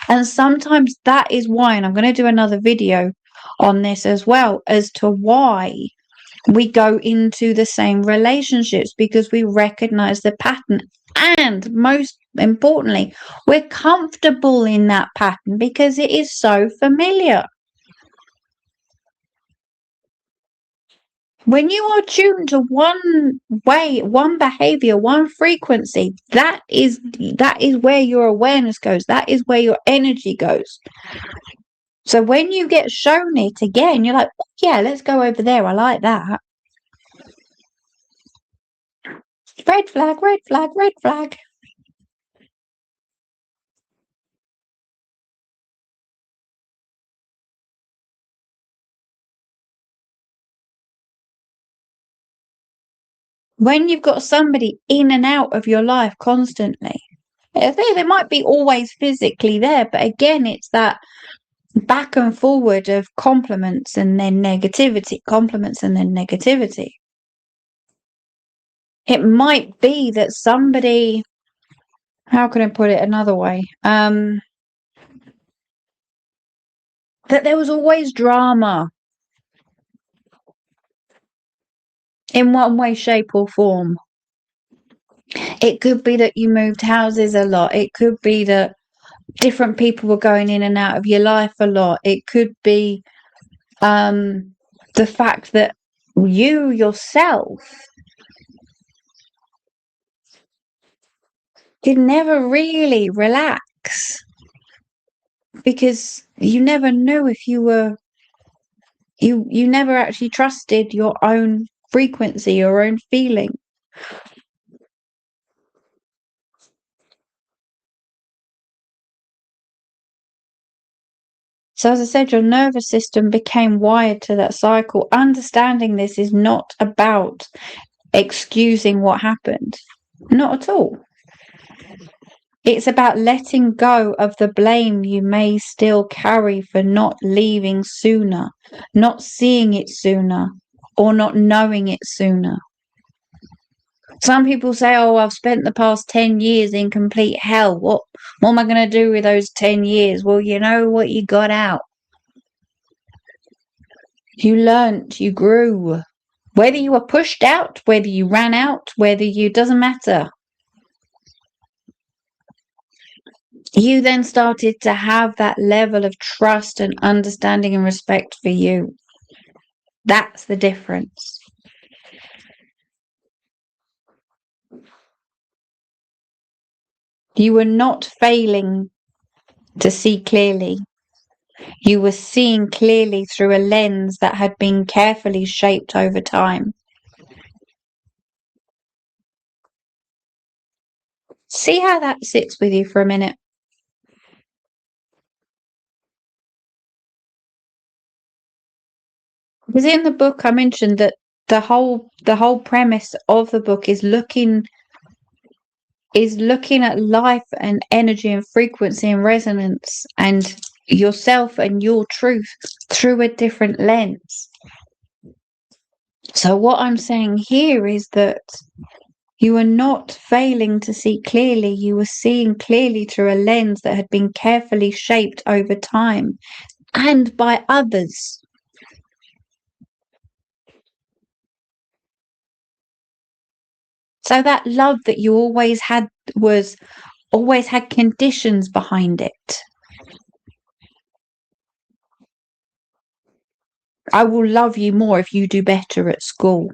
And sometimes that is why, and I'm going to do another video on this as well, as to why we go into the same relationships, because we recognize the pattern. And most importantly, we're comfortable in that pattern because it is so familiar. When you are tuned to one way, one behavior, one frequency, that is where your awareness goes. That is where your energy goes. So when you get shown it again, you're like, oh, yeah, let's go over there. I like that. Red flag, red flag, red flag. When you've got somebody in and out of your life constantly, they might be always physically there, but again, it's that back and forward of compliments and then negativity, compliments and then negativity. It might be that somebody, how can I put it another way? That there was always drama in one way, shape, or form. It could be that you moved houses a lot. It could be that different people were going in and out of your life a lot. It could be the fact that you yourself did never really relax because you never knew if you were you never actually trusted your own frequency, your own feeling. So as I said, your nervous system became wired to that cycle. Understanding this is not about excusing what happened. Not at all. It's about letting go of the blame you may still carry for not leaving sooner, not seeing it sooner, or not knowing it sooner. Some people say, oh, I've spent the past 10 years in complete hell. What am I going to do with those 10 years? Well, you know what you got out. You learnt, you grew. Whether you were pushed out, whether you ran out, doesn't matter. You then started to have that level of trust and understanding and respect for you. That's the difference. You were not failing to see clearly. You were seeing clearly through a lens that had been carefully shaped over time. See how that sits with you for a minute. Because in the book I mentioned that the whole premise of the book is looking at life and energy and frequency and resonance and yourself and your truth through a different lens. So what I'm saying here is that you were not failing to see clearly. You were seeing clearly through a lens that had been carefully shaped over time and by others. So that love that you always had had conditions behind it. I will love you more if you do better at school.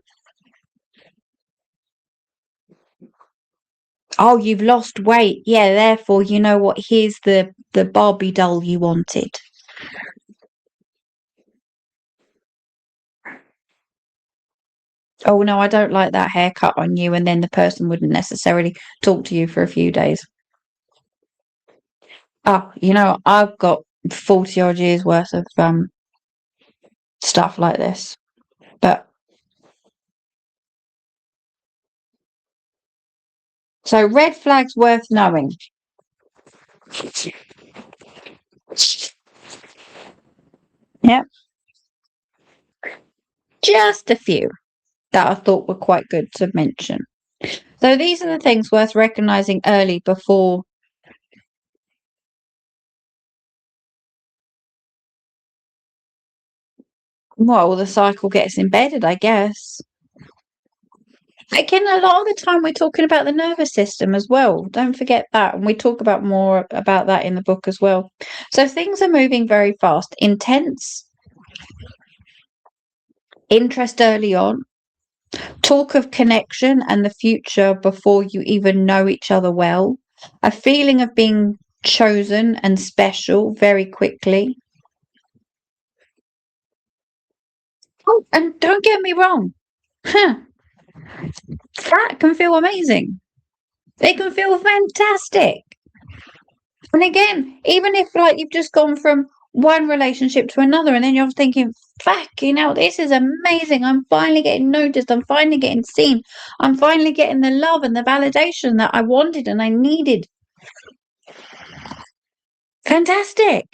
Oh, you've lost weight. Yeah, therefore, you know what? Here's the Barbie doll you wanted. Oh, no, I don't like that haircut on you. And then the person wouldn't necessarily talk to you for a few days. Oh, I've got 40 odd years worth of stuff like this. But so red flags worth knowing. Yep. Just a few that I thought were quite good to mention. So these are the things worth recognizing early before the cycle gets embedded, I guess. Again, a lot of the time we're talking about the nervous system as well. Don't forget that. And we talk about more about that in the book as well. So things are moving very fast. Intense interest early on. Talk of connection and the future before you even know each other well. A feeling of being chosen and special very quickly. Oh, and don't get me wrong. That can feel amazing. It can feel fantastic. And again, even if you've just gone from one relationship to another and then you're thinking, fuck, this is amazing. I'm finally getting noticed. I'm finally getting seen. I'm finally getting the love and the validation that I wanted and I needed. Fantastic.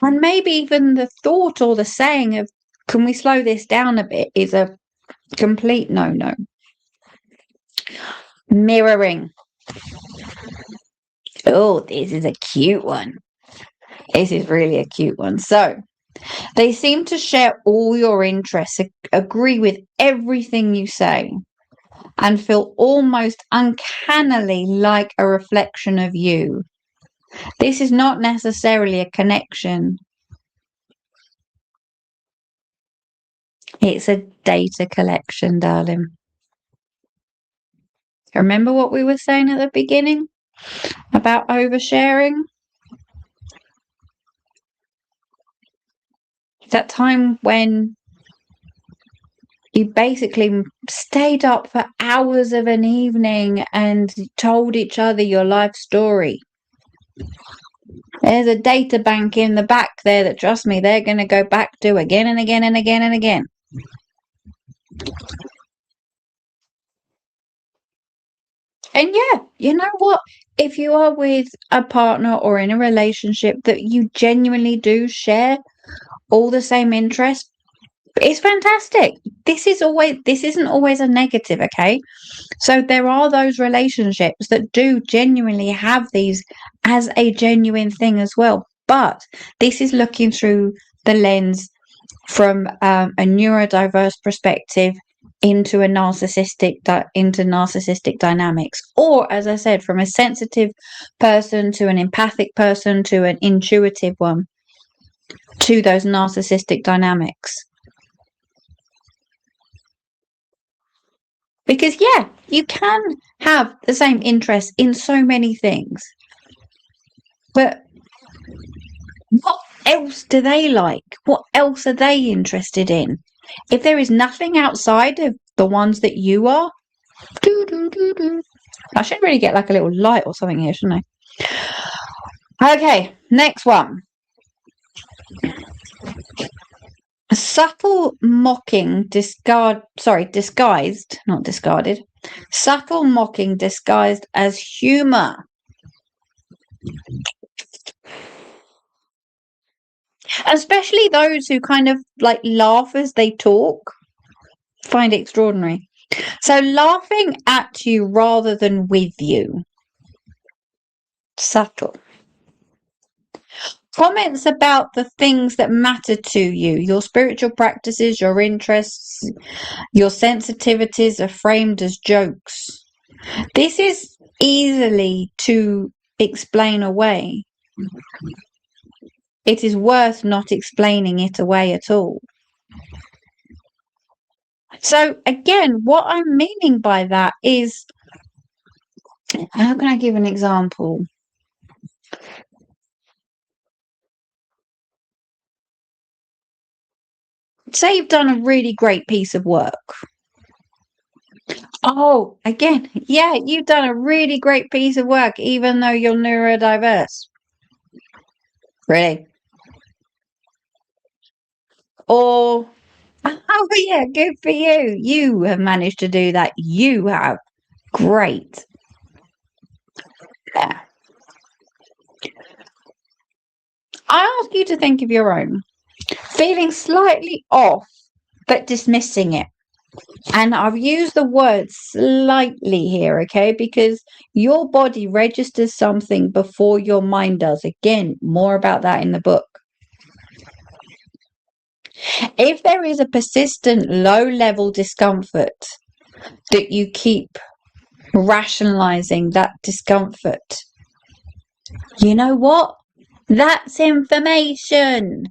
And maybe even the thought or the saying of, can we slow this down a bit, is a complete no-no. Mirroring. Oh, this is a cute one. This is really a cute one. So, they seem to share all your interests, agree with everything you say, and feel almost uncannily like a reflection of you. This is not necessarily a connection. It's a data collection, darling. Remember what we were saying at the beginning about oversharing? That time when you basically stayed up for hours of an evening and told each other your life story. There's a data bank in the back there that, trust me, they're going to go back to again and again and again and again. And yeah, you know what? If you are with a partner or in a relationship that you genuinely do share all the same interests, it's fantastic. This isn't always a negative, okay? So there are those relationships that do genuinely have these as a genuine thing as well. But this is looking through the lens from a neurodiverse perspective into narcissistic dynamics, or as I said, from a sensitive person to an empathic person to an intuitive one, to those narcissistic dynamics. Because yeah, you can have the same interest in so many things, but what else do they like? What else are they interested in? If there is nothing outside of the ones that you are, I should really get like a little light or something here, shouldn't I? Okay, next one. A subtle mocking disguised, not discarded. Subtle mocking disguised as humor. Especially those who kind of like laugh as they talk. Find it extraordinary. So laughing at you rather than with you. Subtle. Comments about the things that matter to you, your spiritual practices, your interests, your sensitivities are framed as jokes. This is easily to explain away. It is worth not explaining it away at all. So again, what I'm meaning by that is, how can I give an example? Say you've done a really great piece of work. Oh, again, yeah, you've done a really great piece of work, even though you're neurodiverse. Really? Or, oh, yeah, good for you. You have managed to do that. You have. Great. Yeah. I ask you to think of your own. Feeling slightly off, but dismissing it. And I've used the word slightly here, okay? Because your body registers something before your mind does. Again, more about that in the book. If there is a persistent low-level discomfort that you keep rationalizing that discomfort, you know what? That's information.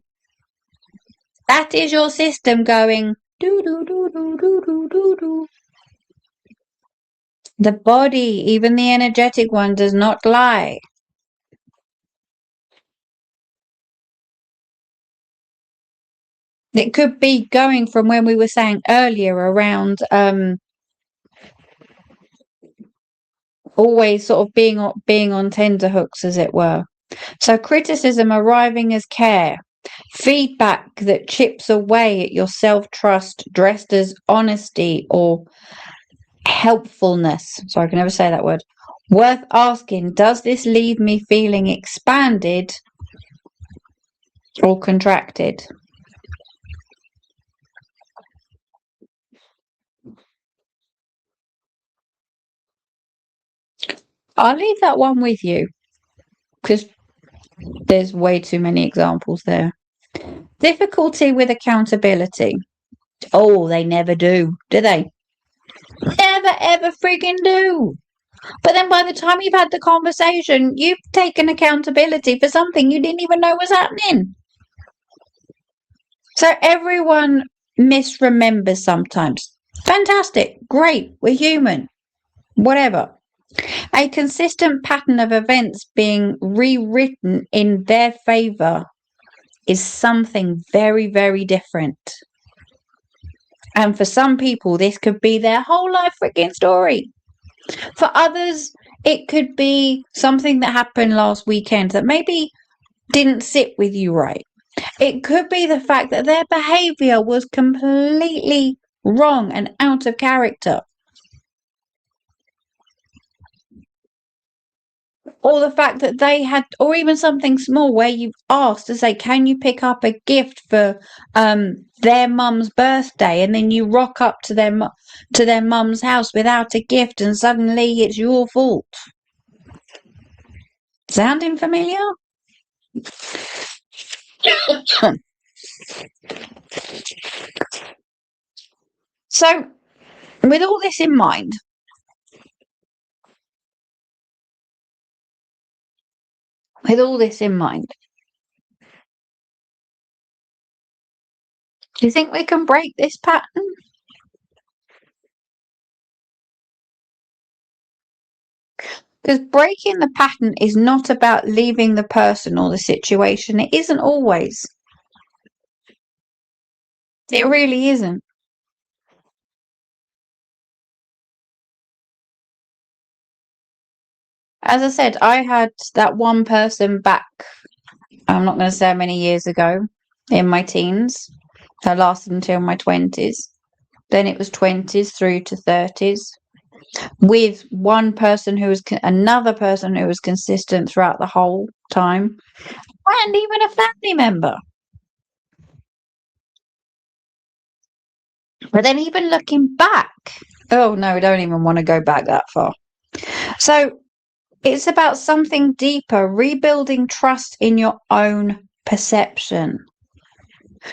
That is your system going do do do do do do do do. The body, even the energetic one, does not lie. It could be going from when we were saying earlier around always sort of being on tenterhooks, as it were. So criticism arriving as care, feedback that chips away at your self-trust dressed as honesty or helpfulness. Sorry, I can never say that word. Worth asking, does this leave me feeling expanded or contracted? I'll leave that one with you because there's way too many examples there. Difficulty with accountability. Oh, they never do they? Never ever friggin' do. But then by the time you've had the conversation, you've taken accountability for something you didn't even know was happening. So everyone misremembers sometimes. Fantastic. Great. We're human. Whatever. A consistent pattern of events being rewritten in their favor is something very, very different. And for some people, this could be their whole life freaking story. For others, it could be something that happened last weekend that maybe didn't sit with you right. It could be the fact that their behavior was completely wrong and out of character. or the fact that they had, or even something small where you've asked to say, can you pick up a gift for their mum's birthday, and then you rock up to their mum's house without a gift, and suddenly it's your fault. Sounding familiar? So, with all this in mind, do you think we can break this pattern? Because breaking the pattern is not about leaving the person or the situation. It isn't always. It really isn't. As I said, I had that one person back, I'm not going to say how many years ago, in my teens. That lasted until my 20s. Then it was 20s through to 30s. With another person who was consistent throughout the whole time. And even a family member. But then even looking back, oh no, I don't even want to go back that far. So it's about something deeper, rebuilding trust in your own perception.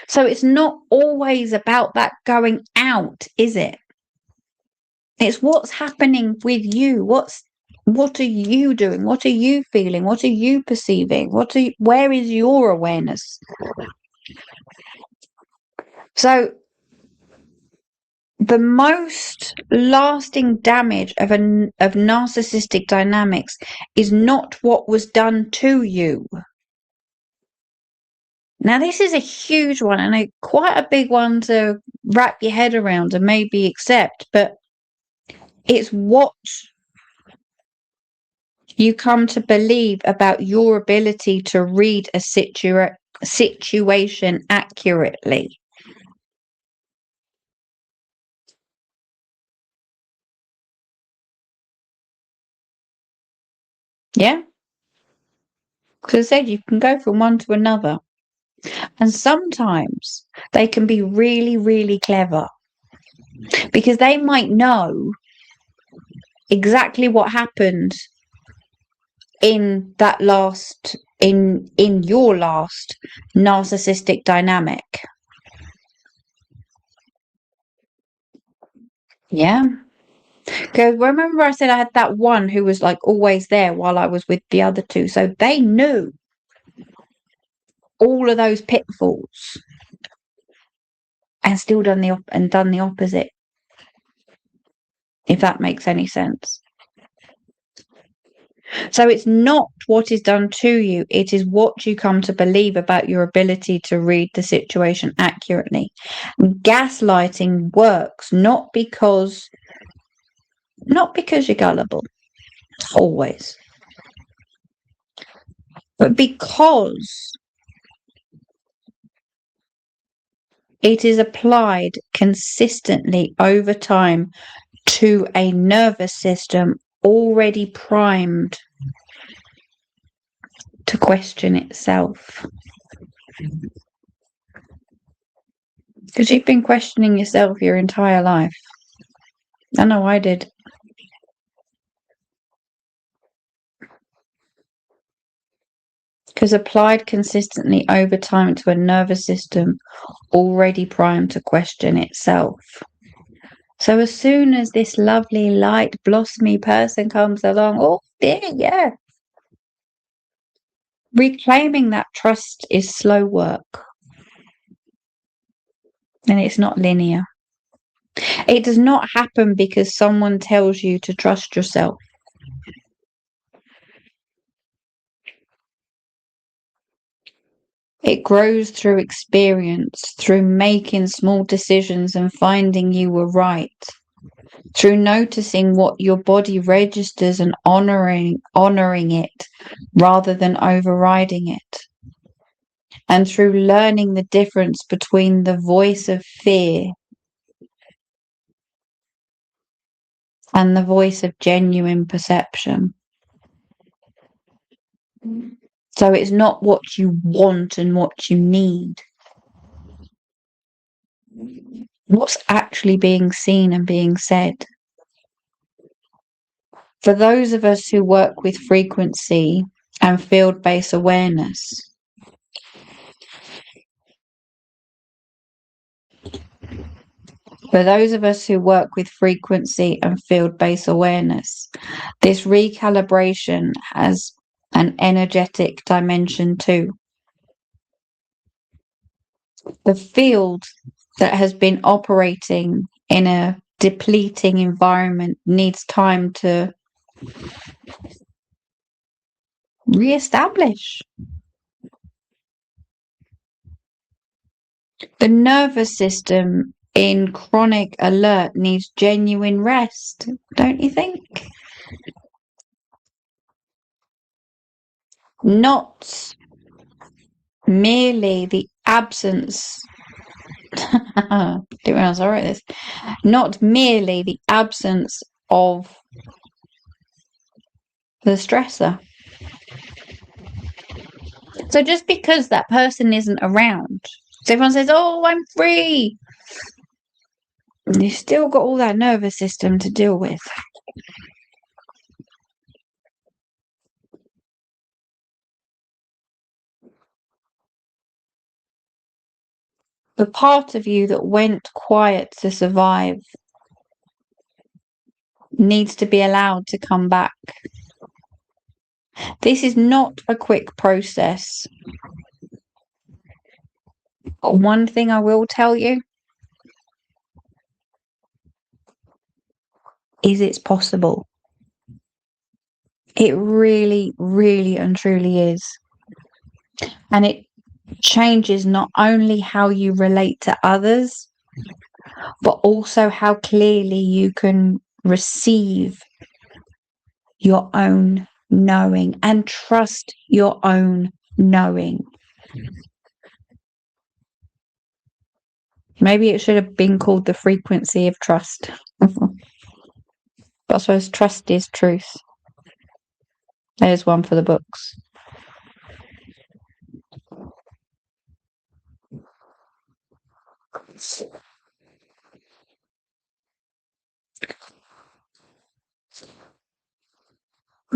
So it's not always about that going out, is it? It's what's happening with you. What are you doing? What are you feeling? What are you perceiving? Where is your awareness? So the most lasting damage of narcissistic dynamics is not what was done to you. Now, this is a huge one and quite a big one to wrap your head around and maybe accept, but it's what you come to believe about your ability to read a situation accurately. Yeah? Because I said you can go from one to another. And sometimes they can be really, really clever because they might know exactly what happened in your last narcissistic dynamic. Yeah. Because remember I said I had that one who was like always there while I was with the other two. So they knew all of those pitfalls and still done the opposite. If that makes any sense. So it's not what is done to you, it is what you come to believe about your ability to read the situation accurately. Gaslighting works not because you're gullible, always, but because it is applied consistently over time to a nervous system already primed to question itself. Because you've been questioning yourself your entire life. I know I did. Because applied consistently over time to a nervous system already primed to question itself. So as soon as this lovely, light, blossomy person comes along, oh, yeah. Reclaiming that trust is slow work. And it's not linear. It does not happen because someone tells you to trust yourself. It grows through experience, through making small decisions and finding you were right, through noticing what your body registers and honoring it rather than overriding it, and through learning the difference between the voice of fear and the voice of genuine perception. So it's not what you want and what you need. What's actually being seen and being said. For those of us who work with frequency and field-based awareness, for those of us who work with frequency and field-based awareness, this recalibration has an energetic dimension too. The field that has been operating in a depleting environment needs time to re-establish. The nervous system in chronic alert needs genuine rest, don't you think? Not merely the absence. Didn't realize I wrote this. Not merely the absence of the stressor. So just because that person isn't around, so everyone says, "Oh, I'm free," you've still got all that nervous system to deal with. The part of you that went quiet to survive needs to be allowed to come back. This is not a quick process. But one thing I will tell you is it's possible. It really, really and truly is. And it changes not only how you relate to others, but also how clearly you can receive your own knowing and trust your own knowing. Maybe it should have been called the frequency of trust. But I suppose trust is truth. There's one for the books.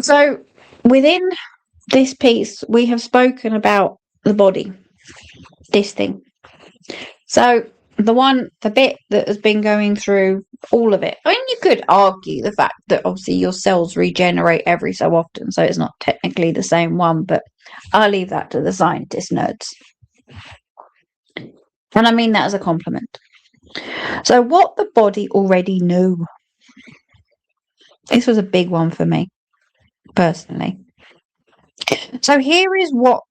So within this piece, we have spoken about the body, this thing. So the bit that has been going through all of it. I mean, you could argue the fact that obviously your cells regenerate every so often, so it's not technically the same one, but I'll leave that to the scientist nerds. And I mean that as a compliment. So what the body already knew. This was a big one for me, personally. So here is what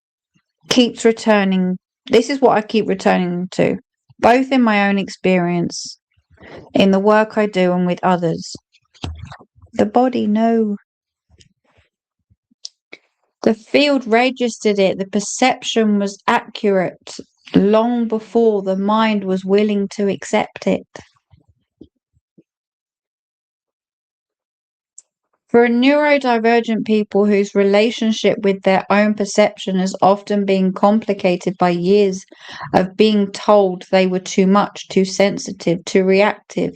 keeps returning. This is what I keep returning to, both in my own experience, in the work I do, and with others. The body knew. The field registered it. The perception was accurate long before the mind was willing to accept it. For neurodivergent people whose relationship with their own perception has often been complicated by years of being told they were too much, too sensitive, too reactive,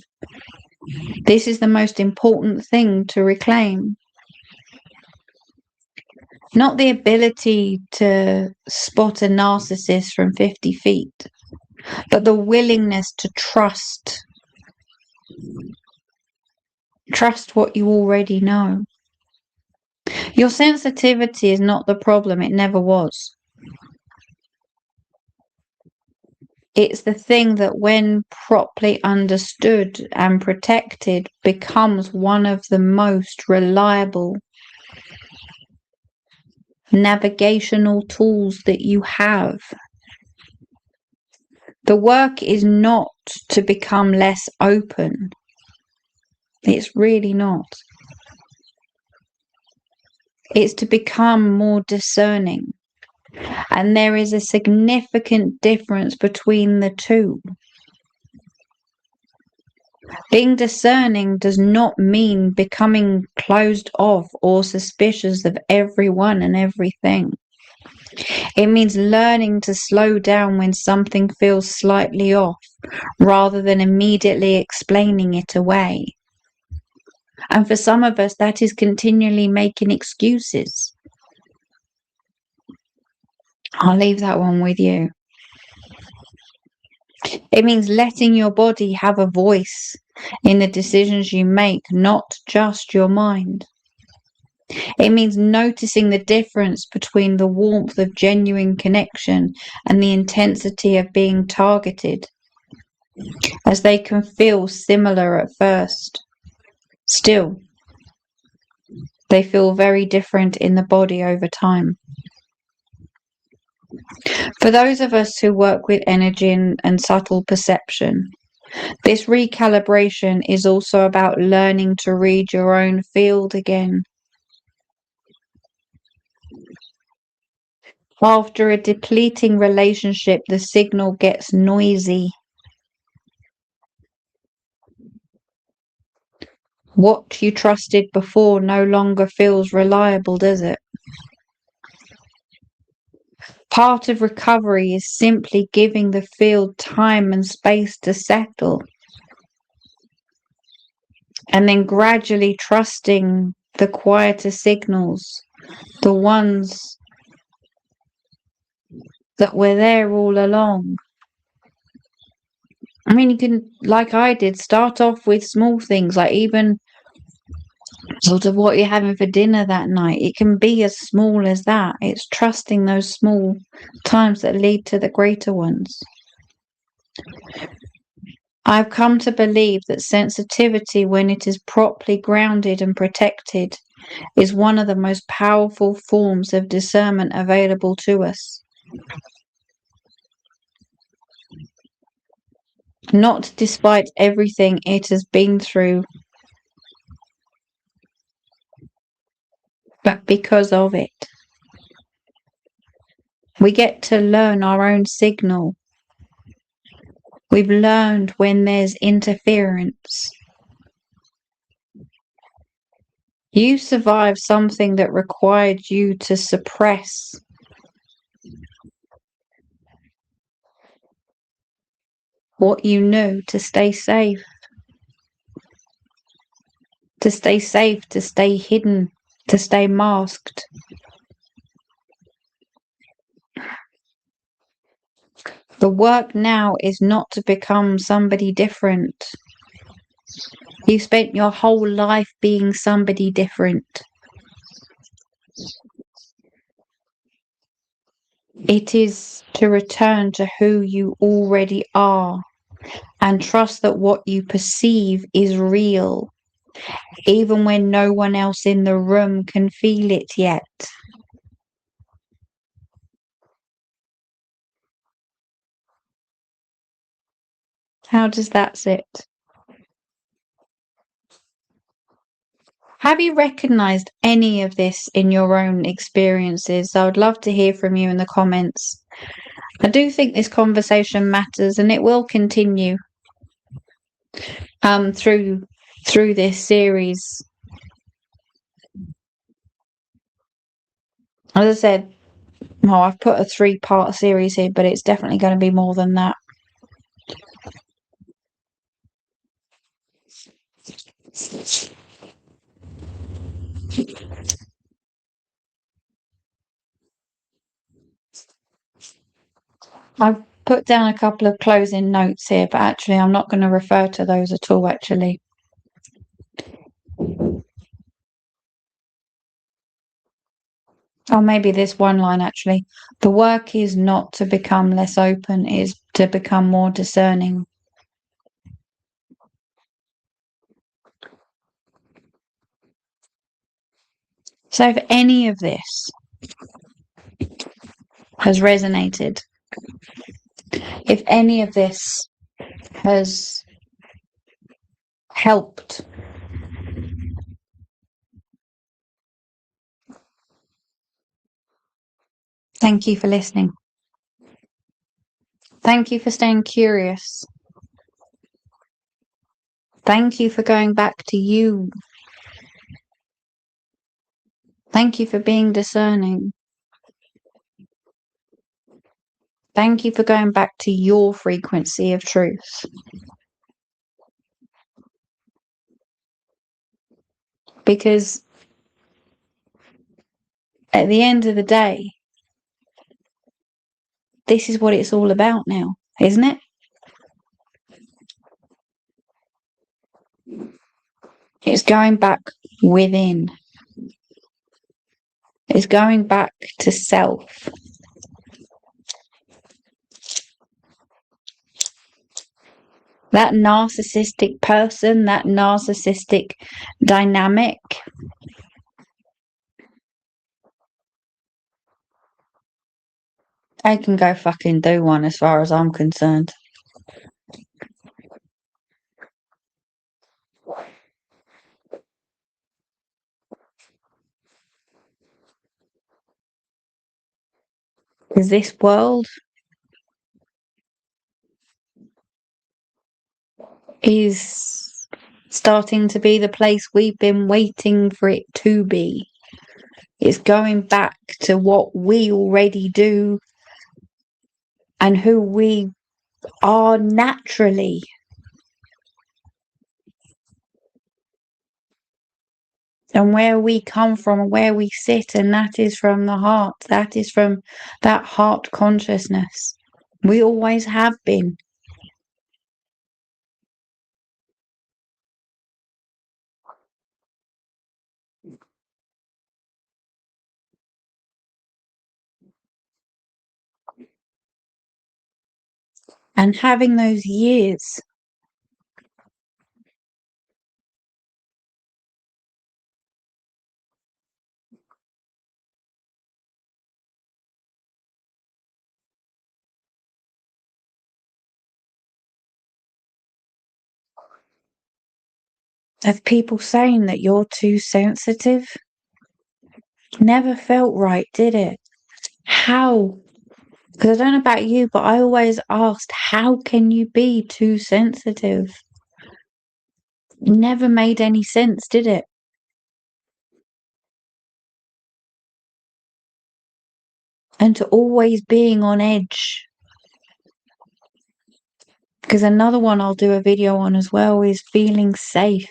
this is the most important thing to reclaim. Not the ability to spot a narcissist from 50 feet, but the willingness to trust. Trust what you already know. Your sensitivity is not the problem. It never was. It's the thing that, when properly understood and protected, becomes one of the most reliable navigational tools that you have. The work is not to become less open. It's really not. It's to become more discerning. And there is a significant difference between the two. Being discerning does not mean becoming closed off or suspicious of everyone and everything. It means learning to slow down when something feels slightly off, rather than immediately explaining it away. And for some of us, that is continually making excuses. I'll leave that one with you. It means letting your body have a voice in the decisions you make, not just your mind. It means noticing the difference between the warmth of genuine connection and the intensity of being targeted, as they can feel similar at first. Still, they feel very different in the body over time. For those of us who work with energy and subtle perception, this recalibration is also about learning to read your own field again. After a depleting relationship, the signal gets noisy. What you trusted before no longer feels reliable, does it? Part of recovery is simply giving the field time and space to settle, and then gradually trusting the quieter signals, the ones that were there all along. I mean, you can, like I did, start off with small things, like even sort of what you're having for dinner that night. It can be as small as that. It's trusting those small times that lead to the greater ones. I've come to believe that sensitivity, when it is properly grounded and protected, is one of the most powerful forms of discernment available to us. Not despite everything it has been through, but because of it. We get to learn our own signal. We've learned when there's interference. You survived something that required you to suppress what you knew to stay safe. To stay safe, to stay hidden, to stay masked. The work now is not to become somebody different. You spent your whole life being somebody different. It is to return to who you already are and trust that what you perceive is real, even when no one else in the room can feel it yet. How does that sit? Have you recognized any of this in your own experiences? I would love to hear from you in the comments. I do think this conversation matters, and it will continue through this series. As I said, well, I've put a 3-part series here, but it's definitely going to be more than that. I've put down a couple of closing notes here, but actually I'm not going to refer to those at all, actually. Oh, maybe this one line, actually. The work is not to become less open, it is to become more discerning. So if any of this has resonated, if any of this has helped, thank you for listening. Thank you for staying curious. Thank you for going back to you. Thank you for being discerning. Thank you for going back to your frequency of truth. Because at the end of the day, this is what it's all about now, isn't it? It's going back within. It's going back to self. That narcissistic person, that narcissistic dynamic, they can go fucking do one as far as I'm concerned. Because this world is starting to be the place we've been waiting for it to be. It's going back to what we already do and who we are naturally. And where we come from and where we sit, and that is from the heart. That is from that heart consciousness. We always have been. And having those years of people saying that you're too sensitive never felt right, did it? How? Because I don't know about you, but I always asked, how can you be too sensitive? Never made any sense, did it? And to always being on edge. Because another one I'll do a video on as well is feeling safe.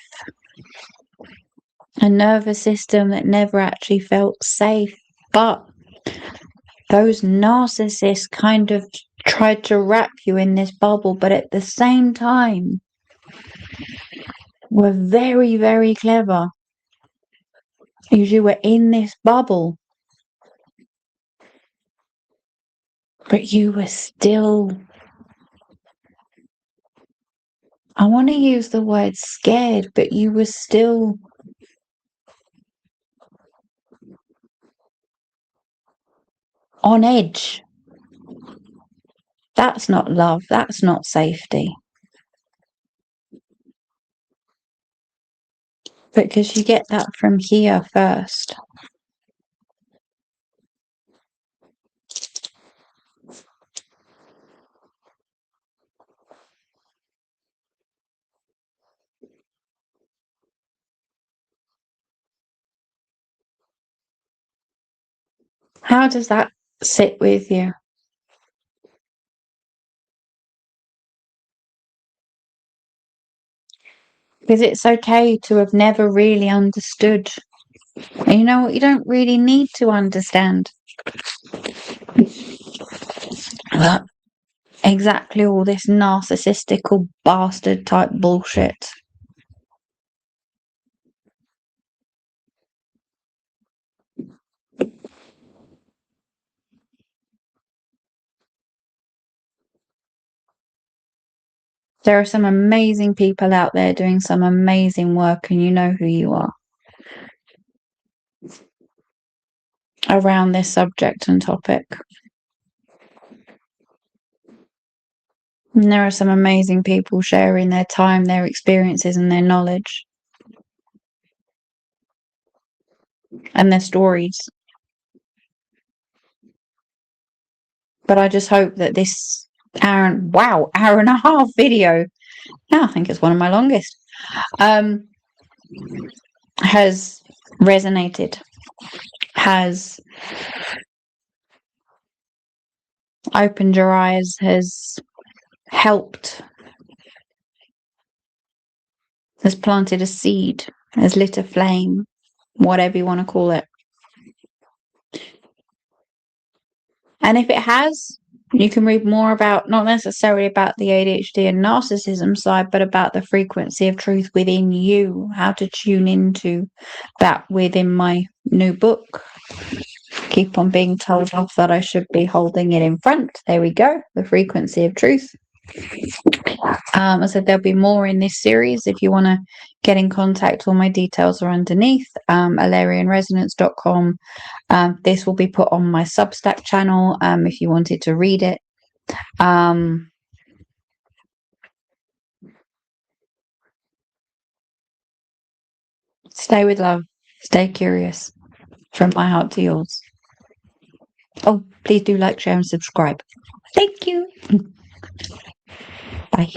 A nervous system that never actually felt safe. But those narcissists kind of tried to wrap you in this bubble, but at the same time were very, very clever. Because you were in this bubble, but you were still, I want to use the word scared, but you were still on edge. That's not love. That's not safety. Because you get that from here first. How does that sit with you? Because it's okay to have never really understood. And you know what? You don't really need to understand. Exactly all this narcissistical bastard type bullshit. There are some amazing people out there doing some amazing work, and you know who you are around this subject and topic. And there are some amazing people sharing their time, their experiences, and their knowledge and their stories. But I just hope that this hour and a half video, now I think it's one of my longest, has resonated, has opened your eyes, has helped, has planted a seed, has lit a flame, whatever you want to call it. And if it has, you can read more about, not necessarily about the ADHD and narcissism side, but about the frequency of truth within you, how to tune into that within my new book. Keep on being told off that I should be holding it in front. There we go, the frequency of truth. I said there'll be more in this series. If you want to get in contact, all my details are underneath, alarianresonance.com. This will be put on my Substack channel if you wanted to read it. Stay with love. Stay curious. From my heart to yours. Oh, please do like, share, and subscribe. Thank you. Bye.